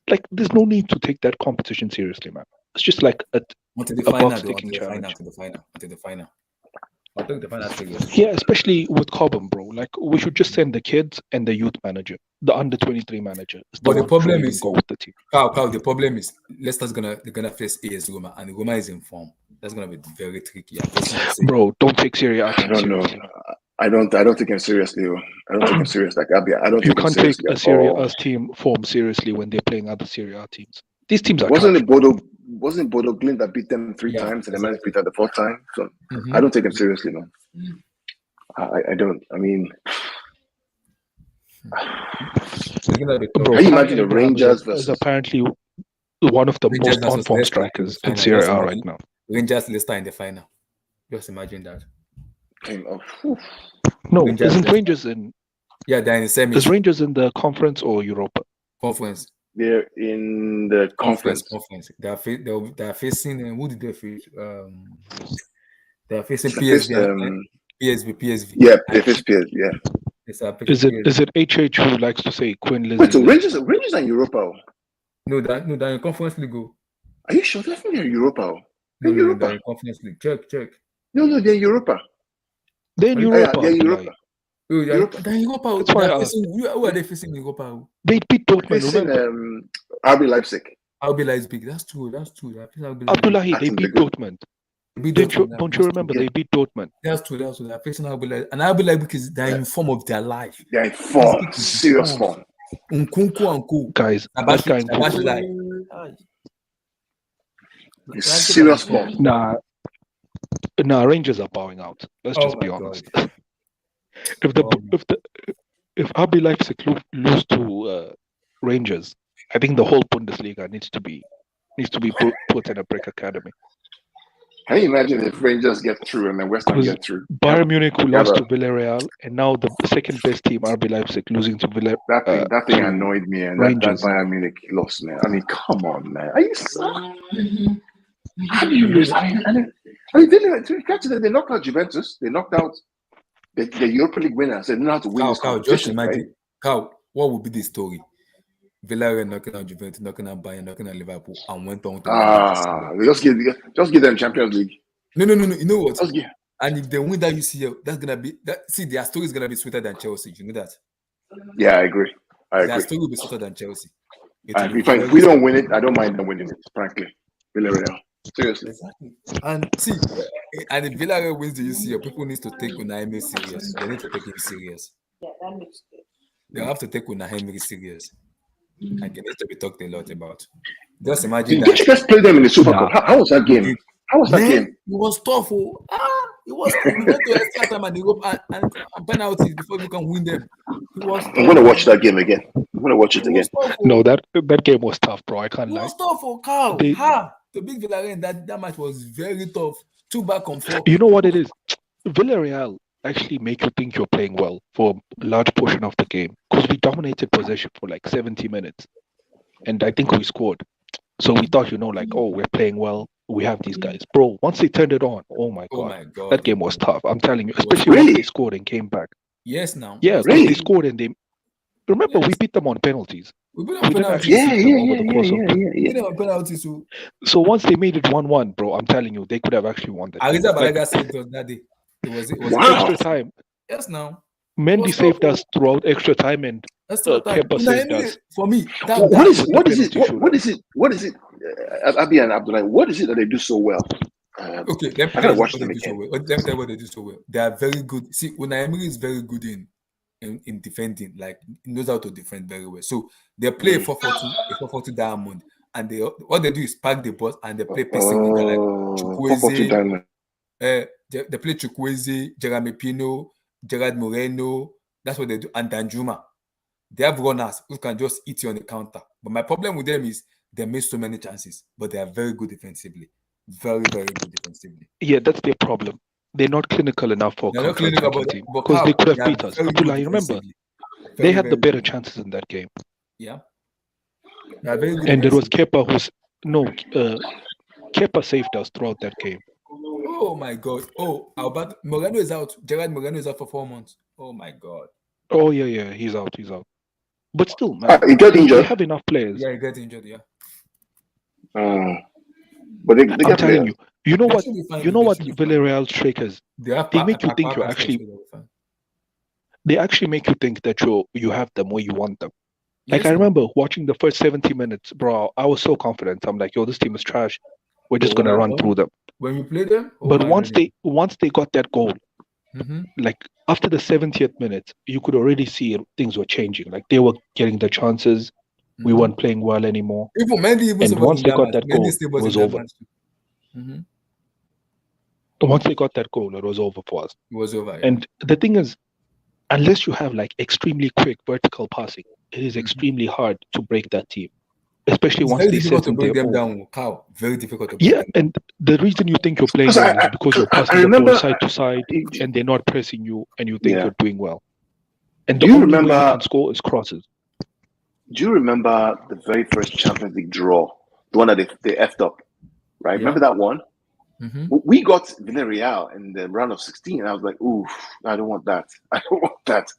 Like, there's no need to take that competition seriously, man. It's just like a box-ticking challenge. To the final. I'll take the final serious. Yeah, especially with Cobham, bro. Like, we should just send the kids and the youth manager, the under-23 manager. But the problem is, go with the team. Carl, the problem is Leicester's they're gonna face AS Roma, and Roma is in form. That's gonna be very tricky. Bro, don't take Serie A. I don't know. I don't take him seriously. I don't take him serious. Like Abby, I don't. You can't take a Serie A team form seriously when they're playing other Serie A teams. These teams are. Wasn't Bodo Glimt that beat them 3 times and they managed to beat them the 4th time? So I don't take him seriously, man. I don't. I mean, bro, can you imagine the Rangers versus apparently one of the most on-form strikers in Serie A right now. Rangers Leicester in the final. Just imagine that. Kind of. Whew. No, Rangers isn't left. Rangers in? Yeah, they're in the Is semis. Rangers in the conference or Europa? Conference. They're in the conference. They're facing. Who did they face? They're facing They faced, PSV. yeah, they faced PSG. Yeah. Is it HH who likes to say Queen Lizzie? Wait, so Rangers are in Europa. No, they're in Conference League. Are you sure? Definitely they're in Europa. No, Europa. they're in Conference League. Check. No, they're in Europa. They're in Europa. They're in Europa. Oh, Europe. they're in Europa. That's why Who are they facing in Europa? They beat Dortmund. Facing Remember? RB Leipzig. RB Leipzig. That's true. They're facing RB Leipzig. Abdullahi, they beat Dortmund. Don't you remember? They beat Dortmund. That's true. They're facing RB Leipzig. And RB Leipzig they're in form of their life. They're in form. Serious form. Unkunku. Guys, that guy Nkunku. Serious form. Nah, Rangers are bowing out. Let's just be honest. If RB Leipzig lose to Rangers, I think the whole Bundesliga needs to be put in a brick academy. Can you imagine if Rangers get through and then West Ham get through? Bayern Munich who lost to Villarreal, and now the second best team, RB Leipzig, losing to Villarreal. That thing annoyed me, and that Bayern Munich lost, man. I mean, come on, man. Are you? How do you lose? I mean, they knocked out Juventus. They knocked out the Europa League winners. They know how to win this competition. Just imagine, what would be the story? Villarreal knocking out Juventus, knocking out Bayern, knocking out Liverpool, and went on to just give them Champions League. No. You know what? Just give. And if they win that UCL, that's gonna be that. See, their story is gonna be sweeter than Chelsea. You know that? Yeah, I agree. Their story will be sweeter than Chelsea. If we don't win it, I don't mind them winning it. Frankly, Villarreal. Seriously. Exactly. And see, and if Villarreal wins the UCL, people need to take Unai Emery serious. They need to take him serious. Yeah, that makes good. They have to take Unai Emery serious. And it needs to be talked a lot about. Just imagine Did you guys play them in the Super Cup? How was that game? How was that game? It was tough. It was tough. We went to extra time and Europe and penalties before we can win them. It was tough. I'm gonna watch that game again. I'm gonna watch it again. No, that game was tough, bro. I can't lie. It was tough for Carl. The big Villarreal, that match was very tough. 2 back and 4. You know what it is? Villarreal actually make you think you're playing well for a large portion of the game because we dominated possession for like 70 minutes, and I think we scored. So we thought, we're playing well. We have these guys, bro. Once they turned it on, oh my god, that game was tough. I'm telling you, especially once they scored and came back. Yes, now. Yeah, really? They scored and they. Remember, we beat them on penalties. We beat them on penalties. So once they made it 1-1, bro, I'm telling you, they could have actually won that. Ariza Balaga saved us that day. It was extra time. Yes, now. Mendy saved us throughout extra time, and Kepa saved us. For me, what is it? Abi and Abdullah, what is it that they do so well? Okay, let me watch them again. Let me tell you what they do so well. They are very good. See, Unai Emery is very good in defending. Like, he knows how to defend very well. So they play 4-4-2 diamond, and what they do is pack the ball and they play passing like Chukwueze. They play Chukwueze, Jeremy Pino, Gerard Moreno. That's what they do. And Danjuma. They have runners who can just eat you on the counter. But my problem with them is they miss so many chances, but they are very good defensively. Very, very good defensively. Yeah, that's their problem. They're not clinical enough for a team because they could have beat us. Abdullah, you remember? They had the better chances in that game. Yeah. And there was Kepa Kepa saved us throughout that game. Oh my god. Oh, Albert Moreno is out. Gerard Moreno is out for 4 months. Oh my god. Oh yeah, he's out. But still, man, he got injured. They have enough players. Yeah, he got injured, yeah. But I'm telling you, you know what Villarreal strikers, they make you think you're actually, they actually make you think that you have them where you want them. Like, I remember watching the first 70 minutes, bro, I was so confident. I'm like, yo, this team is trash. We're just going to run through them. When you play them? But once they got that goal, like after the 70th minute, you could already see things were changing. Like, they were getting the chances. We weren't playing well anymore. And once they got that goal, it was over. Once they got that goal, it was over for us. It was over. Yeah. And the thing is, unless you have like extremely quick vertical passing, it is extremely hard to break that team. especially It's once very they difficult set to in break their them own. down. Cow, very difficult to break Yeah, them and the reason you think you're playing Because well is because you're I passing the remember. ball side to side and they're not pressing you, and you think Yeah. you're doing well. And Do the you only way you remember? can score is crosses. Do you remember the very first Champions League draw, the one that they effed up, right? Yeah. Remember that one? Mm-hmm. We got Villarreal in the round of 16, and I was like, "Ooh, I don't want that. I don't want that."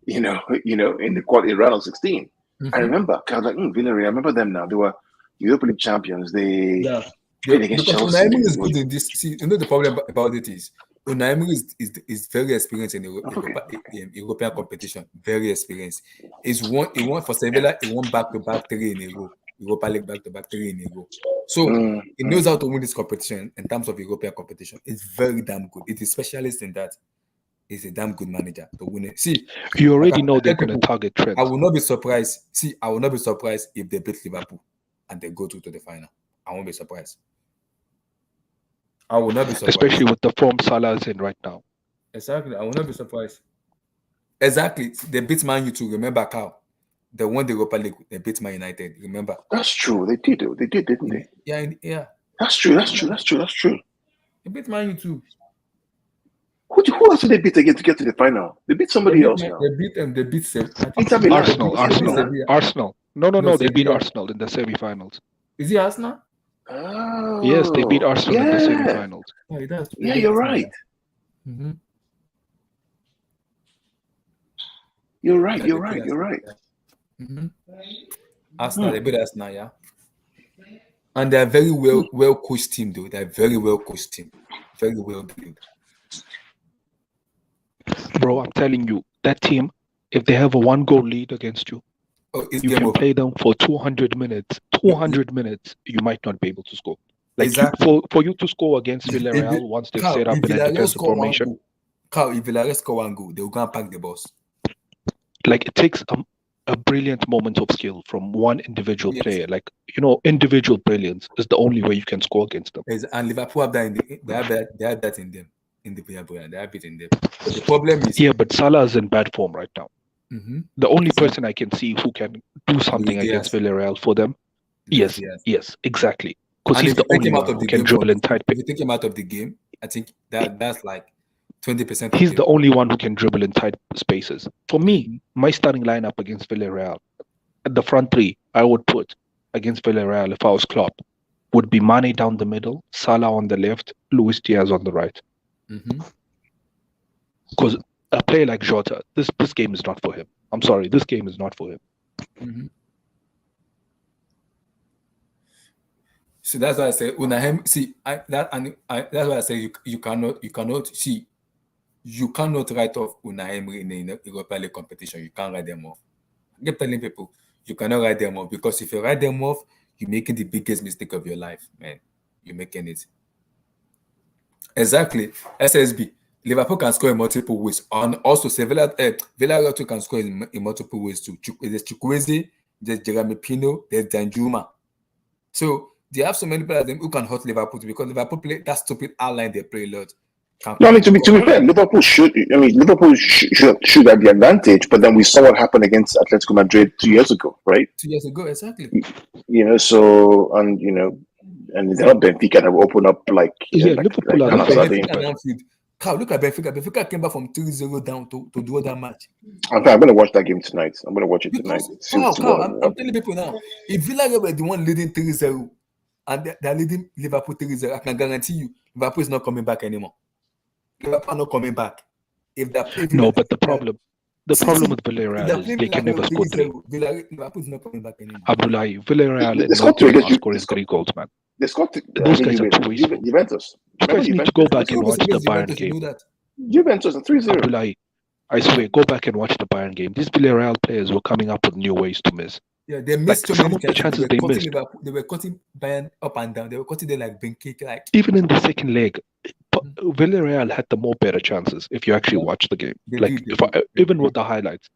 In the round of 16. I remember, 'cause I was like, Villarreal. I remember them now. They were Europa League champions. They played against Because Chelsea. Unai Emery is good in this. See, you know the problem about it is Unai Emery is very experienced in European competition. Very experienced. He won for Sevilla. He won back-to-back 3 in a row. Europa League back-to-back 3 in a row. So he knows how to win this competition in terms of European competition. It's very damn good. It is specialist in that. He's a damn good manager to win it. See, you already know they're going to target Trent. I will not be surprised. See, I will not be surprised if they beat Liverpool and they go to the final. I won't be surprised. I will not be surprised. Especially with the form Salah is in right now. Exactly. I will not be surprised. Exactly. They beat Man U too. Remember, Carl? They won the Europa League. They beat Man United. Remember? That's true. They did. They did, didn't they? Yeah. That's true. They beat Man U too. Who else did they beat again to get to the final? They beat somebody else now. They beat them. They beat Arsenal. No. They beat Arsenal in the semi-finals. Is it Arsenal? Oh, yes, they beat Arsenal in the semi-finals. Oh, you're right. Mm-hmm. You're right. Mm-hmm. Arsenal, they beat Arsenal, yeah. And they're very well coached team, though. They're very well coached team. Very well built. Bro, I'm telling you, that team, if they have a 1-goal lead against you, you can play them for 200 minutes. 200 minutes, you might not be able to score. Like exactly. For you to score against Villarreal once they've set up in a defensive formation. If Villarreal score 1 goal, they'll go and pack the bus. Like, it takes a brilliant moment of skill from one individual player. Like, individual brilliance is the only way you can score against them. And Liverpool have that they have that in them. In the Villarreal, they have it in them. But the problem is... Yeah, but Salah is in bad form right now. Mm-hmm. The only person I can see who can do something against Villarreal for them. Yes, exactly. Because he's the only one who can dribble in tight. If you take him out of the game, I think that's like 20%. He's the only one who can dribble in tight spaces. For me, my starting lineup against Villarreal, at the front three, I would put against Villarreal if I was Klopp, would be Mane down the middle, Salah on the left, Luis Diaz on the right. Because a player like Jota, this game is not for him. I'm sorry, this game is not for him. Mm-hmm. So that's why I say Unai. See, that's why I say you cannot see. You cannot write off Unai Emery in the Europa League competition. You can't write them off. I keep telling people you cannot write them off, because if you write them off, you're making the biggest mistake of your life, man. You're making it. Exactly. SSB. Liverpool can score in multiple ways. And also Sevilla, Villarreal too can score in multiple ways too. There's Chukwueze, there's Jeremy Pino, there's Danjuma. So they have so many players who can hurt Liverpool, because Liverpool play that stupid outline they play a lot. No, I mean, to be fair, Liverpool should have the advantage, but then we saw what happened against Atletico Madrid 2 years ago, right? 2 years ago, exactly. So and they're not Benfica that will open up like Liverpool like Benfica. Carl, look at Benfica. Benfica came back from 3-0 down to do that match. I'm going to watch that game tonight. I'm going to watch it tonight. Carl, I'm telling people now, if Villarreal were the one leading 3-0 and they're leading Liverpool 3-0, I can guarantee you Liverpool is not coming back anymore. Liverpool are not coming back. But the problem with Villarreal is they can never score 3. Liverpool is not coming back anymore. Abdullahi, Villarreal is not scoring 3 goals, man. Those guys are too wasteful. Juventus. You guys need to go back and watch the Bayern game. Juventus and 3-0. Abdullahi, I swear, go back and watch the Bayern game. These Villarreal players were coming up with new ways to miss. Yeah, they missed some of the chances they missed. They were cutting Bayern up and down. They were cutting them like Benfica. Like even in the second leg, Villarreal had the more better chances. If you actually watch the game, even with the highlights,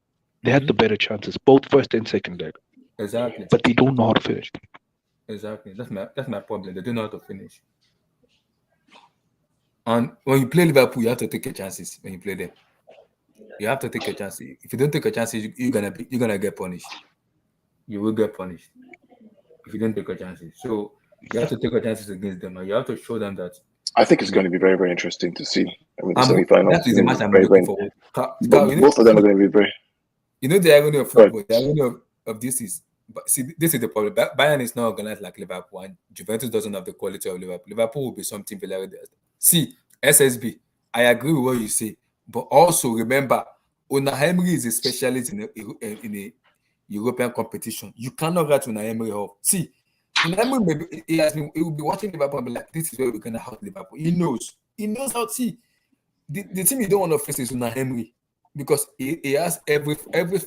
they had the better chances, both first and second leg. Exactly. But they don't know how to finish. Exactly. That's my problem. They don't know how to finish. And when you play Liverpool, you have to take your chances. When you play them, you have to take your chances. If you don't take your chances, you're gonna get punished. You will get punished. if you don't take your chances. So you have to take your chances against them, and you have to show them that. I think it's going to be very, very interesting to see. I mean, the That semi-finals is is the going to match be I'm very, looking very. forward. Both of them are going to be very. You know the irony of Good. football. The irony of this is, but see, this is the problem. Bayern is not organized like Liverpool, and Juventus doesn't have the quality of Liverpool. Liverpool will be something Villarreal does. See, SSB. I agree with what you say, but also remember, Unai Emery is a specialist in a European competition. You cannot write Unai Emery off. See, Unai Emery maybe he will be watching Liverpool and be like, "This is where we're gonna hurt Liverpool." He knows. He knows how. See, the team you don't want to face is Unai Emery because he has every problem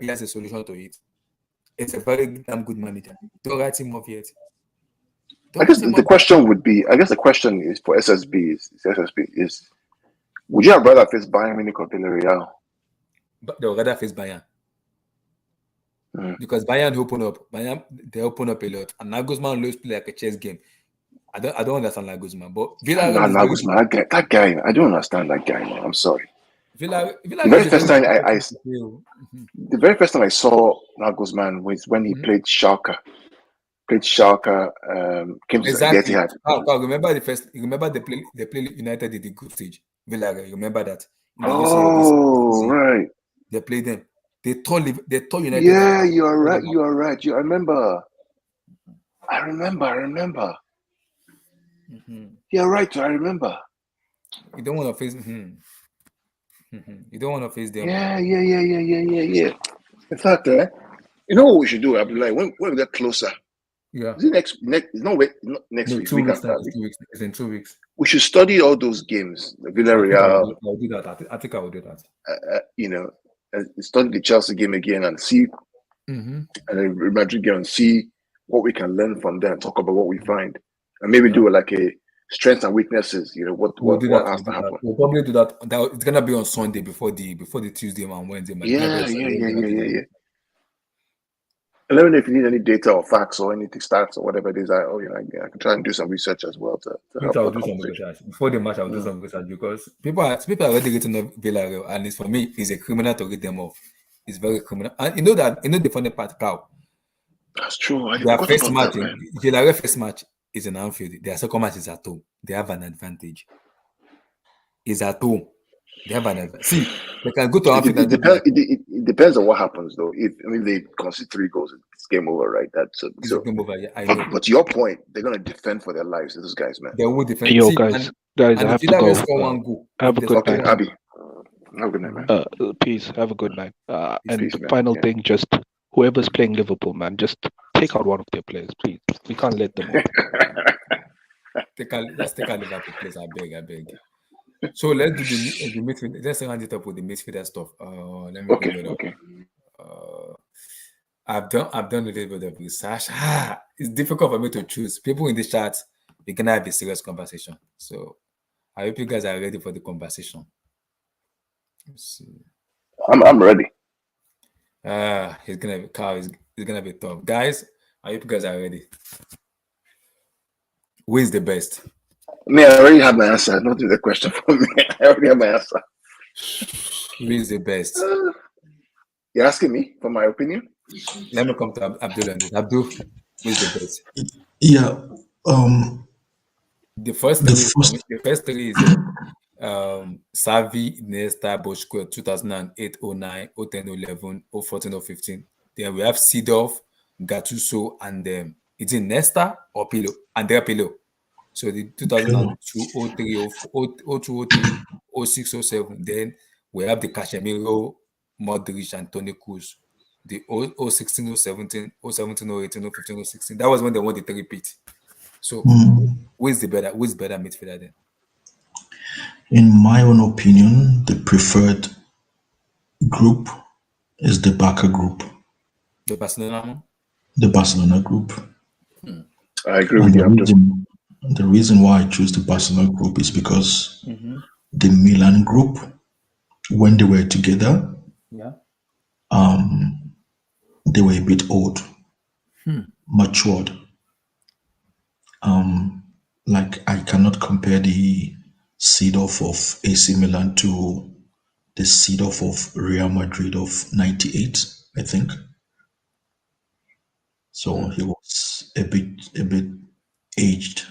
he has a solution to it. It's a very damn good manager. Don't write him off yet. I guess the question would be. I guess the question is for SSB is would you have rather face Bayern Munich or Villarreal? But they would rather face Bayern. Because Bayern open up. They open up a lot. And Nagelsmann always play like a chess game. I don't understand Nagelsmann, but Villarreal is Nagelsmann, that guy, I don't understand that guy, man. I'm sorry. Villarreal the very first time I saw Nagelsmann was when he played Schalke. Came to exactly. Etihad. Remember they play United in the group stage. Villarreal, remember that? Right. They played them. They tore United. Yeah, you are right. You are right. I remember. You're right. I remember. You don't want to face. You don't want to face them. Yeah. In fact, you know what we should do? I'll be like, when we get closer. Yeah. Is it next week. It's in 2 weeks. We should study all those games. The Villarreal. I'll do that. I think I will do that. Study the Chelsea game again and see, and then Madrid game and see what we can learn from them. Talk about what we find, and maybe do like a strengths and weaknesses. What has to happen. We'll probably do that. It's gonna be on Sunday before the Tuesday and Wednesday. Yeah. And let me know if you need any data or facts or anything, stats or whatever it is. I can try and do some research as well to help. I'll do some research before the match. I'll do some research because people are already written off Villarreal, and for me, it's a criminal to read them off. It's very criminal, and you know the funny part, Cow. That's true. Their first match, Villarreal first match is in Anfield. Their second match is at home. They have an advantage. It's at home. They have an advantage. See, they can go to Anfield. It depends on what happens, though. If they concede 3 goals, it's game over, right? It's game over. Yeah, I know. But to your point, they're gonna defend for their lives. Those guys, man. They will defend. Yo, guys, I have to go. Have a good night. Abby. Have a good night, man. Peace. Have a good night. And the final thing, just whoever's playing Liverpool, man, just take out one of their players, please. We can't let them. Let's take out Liverpool players. I beg. So let's do the midfield. Let's round it up with the midfielder stuff. Let me okay. I've done a little bit of research. It's difficult for me to choose. People in the chat, we're gonna have a serious conversation. So I hope you guys are ready for the conversation. Let's see. I'm ready. It's gonna be tough. Guys, I hope you guys are ready. Who is the best? I already have my answer. Not do the question for me. I already have my answer. Who is the best? You're asking me for my opinion? Let me come to Abdul. Abdul, who is the best? Yeah. The first three is Xavi, Iniesta, Busquets, 2008, 09, 010, 11, 014, 015. Then we have Seedorf, Gattuso, and it's Iniesta or Pirlo, Andrea Pirlo. So the 2002, 03, 02, 03, 06, 07. Then we have the Casemiro, Modric, and Toni Kroos. The 016, 017, 017, 018, 015, 016. That was when they won the 3-peat. So who is better midfielder then? In my own opinion, the preferred group is the Barca group. The Barcelona one? The Barcelona group. I agree with you. The reason why I choose the Barcelona group is because the Milan group, when they were together, they were a bit old, matured. Like I cannot compare the Seedorf of AC Milan to the Seedorf of Real Madrid of '98, I think. so he was a bit aged.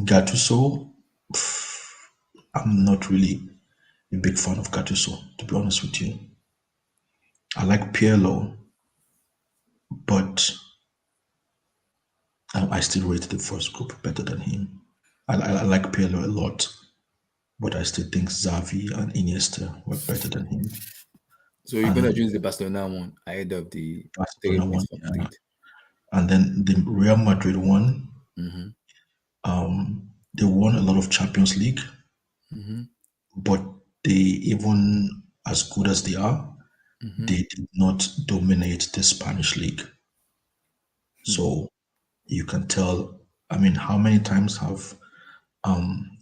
Gattuso, I'm not really a big fan of Gattuso, to be honest with you. I like Pirlo, but I still rate the first group better than him. I like Pirlo a lot, but I still think Xavi and Iniesta were better than him. So you're gonna And choose the Barcelona one ahead of the Barcelona three-peat won, from yeah. Madrid. And then the Real Madrid won. Mm-hmm. They won a lot of Champions League, but they, even as good as they are, they did not dominate the Spanish league. So you can tell. I mean, how many times have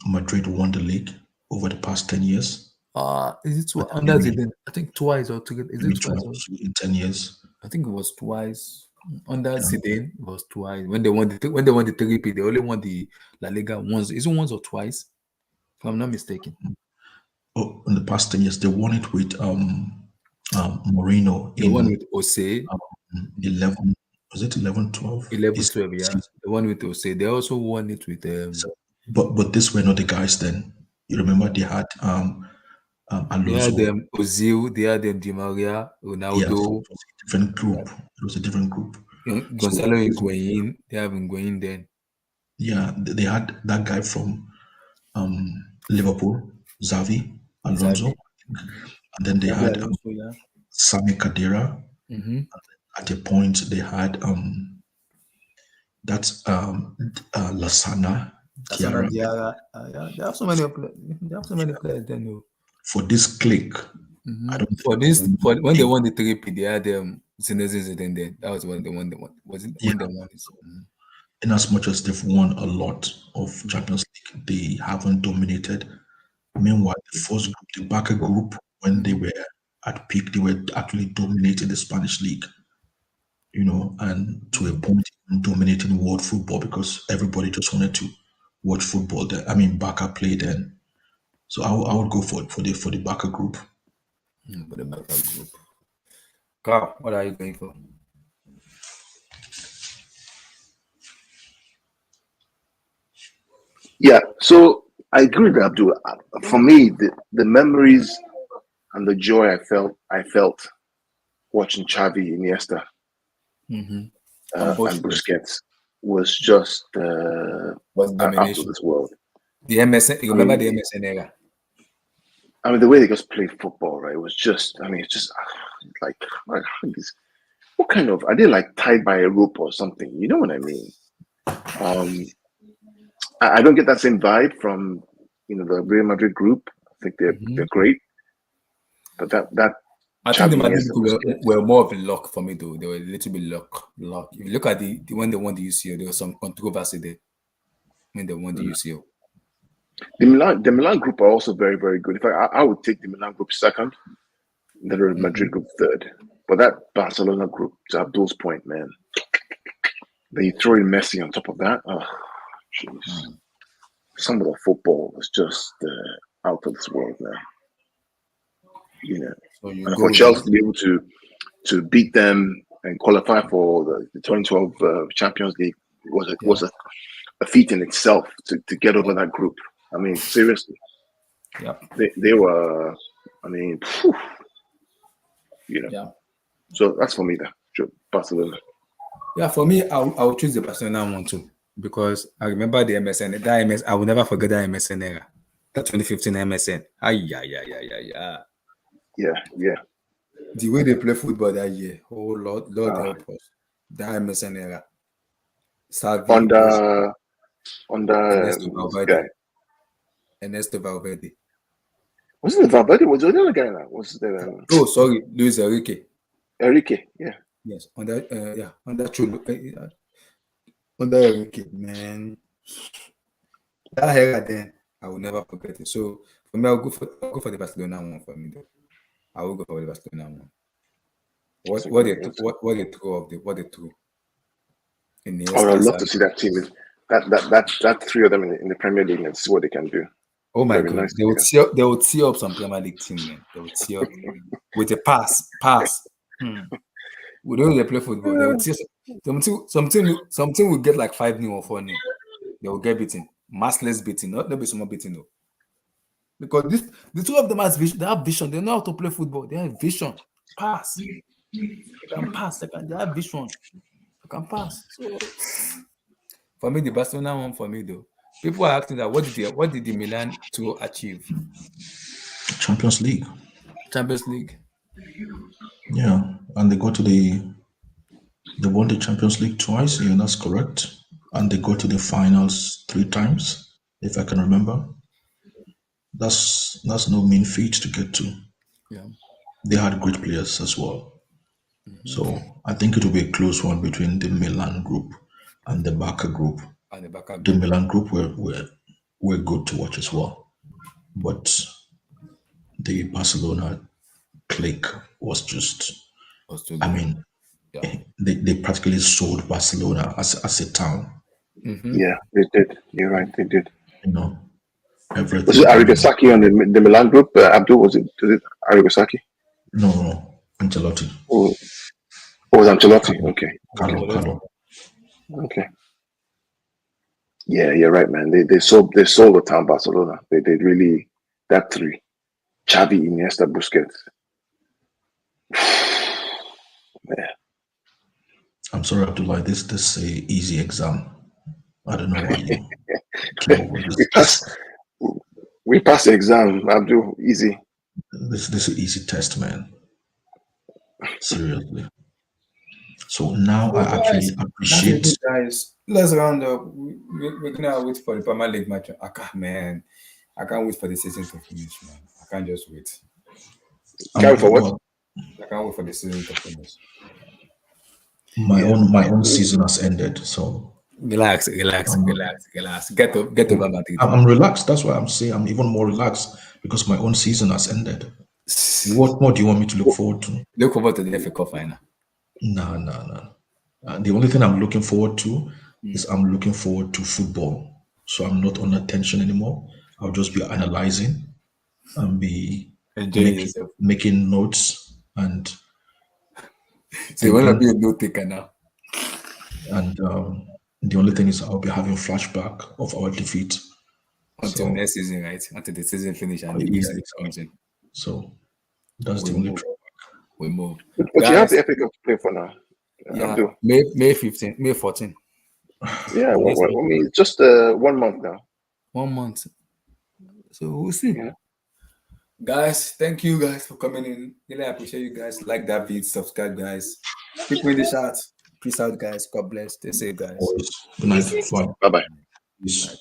Madrid won the league over the past 10 years? Is it under Maybe Zidane? I think twice or three. Is it maybe twice or? twice in 10 years. I think it was twice. Under Zidane, it was twice. When they won the three-peat, they only won the La Liga once. Is it once or twice? If I'm not mistaken. Oh, in the past 10 years, they won it with Mourinho The one in with Ose, 11. Was it 11, 12? 11, 12, yeah. The one with Ose. They also won it with But these were not the guys then. You remember they had they had Alonso. Ozil, they had Di Maria, Yeah, so Ronaldo, it was a different group. It was a different group. So Gonzalo Higuain. They have Higuain then. yeah, they had that guy from Liverpool, Xavi Alonso, Xavi. and then they Xabi had Alonso, yeah. Sami Khedira. At a point, they had that's Lasana Asana Kiara. Diarra. Yeah, they have so many players. They have so many players then. No. For this clique, I don't For think this, for when they won the three-P, they had Zinedine Zidane then. That was when they won the one. Was it when they won it? in as much as they've won a lot of Champions League, they haven't dominated. Meanwhile, the first group, the Barca group, when they were at peak, they were actually dominating the Spanish league, and to a point, even dominating world football because everybody just wanted to watch football. There, I mean, Barca played then, so I would go for the Barca group. For the Barca group. Carl, what are you going for? Yeah, so I agree with Abdul. For me, the memories and the joy I felt watching Xavi, Iniesta, and Busquets was just Was out of domination. this world. The MSN, you remember the MSN era? I mean, the way they just played football, right? It was just, I mean, it's just like what kind of, are they like tied by a rope or something? You know what I mean? I don't get that same vibe from the Real Madrid group. I think they're great, but that I think the Xavi, Madrid Iniesta, group were more of a luck for me though. They were a little bit luck. If you look at the when they won the UCL, there was some controversy there when they won the UCL. The Milan group are also very, very good. In fact, I would take the Milan group second, the Real Madrid group third. But that Barcelona group, to Abdul's point, man, then you throw in Messi on top of that. Oh, jeez. Some of the football was just out of this world, man. So and for Chelsea to be able to beat them and qualify for the 2012 Champions League was a feat in itself to get over that group. I mean, seriously. Yeah. They were, I mean, whew, Yeah. So that's for me there, Barcelona. Yeah, for me, I'll choose the Barcelona one too. Because I remember the MSN, I will never forget that MSN era. That 2015 MSN. Yeah. The way they play football that year. Oh Lord help us. That MSN era. Under Ernesto Valverde. Was it Valverde? Was it the other guy now? Was there? Oh, sorry, Luis Enrique. Enrique, yeah. Yes, under Cholo. Under Enrique, man. That era then, I will never forget it. So for me, I'll go for the Barcelona one for me though. I will go for the Barcelona one. What they threw in the I would love to see that team. That three of them in the Premier League and see what they can do. Oh my God, they would see up some Premier League team, man. They would see up. with a pass. We don't they play football. They will something will get like 5-0 or 4-0. They will get beaten. Massless beating, not maybe small beating though. Because the two of them has vision, they have vision, they know how to play football. They have vision. Pass. They can pass, they have vision. They can pass. So for me, the Barcelona one for me though. People are asking that what did the Milan to achieve? Champions League. Champions League. Yeah, and they won the Champions League twice. Yeah, that's correct. And they go to the finals 3 times, if I can remember. That's no mean feat to get to. Yeah. They had great players as well. So I think it will be a close one between the Milan group and the Barca group. And the backup The Milan group were good to watch as well, but the Barcelona clique was just. was too I good. mean, Yeah. they practically sold Barcelona as a town. Yeah, they did. You're right, they did. You know, Was everything. it Arigasaki on the Milan group? Abdul, was it Arigasaki? No, Ancelotti. Oh, it was Ancelotti. Okay. Carlo. Okay. Yeah, you're right, man. They sold the town Barcelona. They really that 3. Xavi, Iniesta, Busquets. Man. I'm sorry, Abdullah. This is a easy exam. I don't know why you came up with this. We passed the exam, Abdul. Easy. This is an easy test, man. Seriously. So now I actually appreciate. That's it, guys. Let's round up. We're gonna wait for the Premier League match. I can't wait for the season to finish, man. I can't just wait. Can't for what? I can't wait for the season to finish. My own season has ended, so Relax. Get over Madrid. I'm relaxed. That's why I'm saying I'm even more relaxed because my own season has ended. What more do you want me to look forward to? Look forward to the FA Cup final. No. The only thing I'm looking forward to is I'm looking forward to football. So I'm not on attention anymore. I'll just be analyzing and be Enjoying yourself. making notes and. So you want to be a note taker now. And the only thing is I'll be having flashback of our defeat until next season, right? Until the season finish and the yeah, season comes in. So that's the only drawback. We move. But you have the FA Cup to play for now. Yeah, May 15, May 14. Yeah, I mean, just 1 month now. 1 month. So we'll see. Yeah. Guys, thank you guys for coming in. Really appreciate you guys. Like that video, subscribe, guys. People in the chat. Peace out, guys. God bless. Stay safe, guys. Good night. Bye-bye. Bye, guys.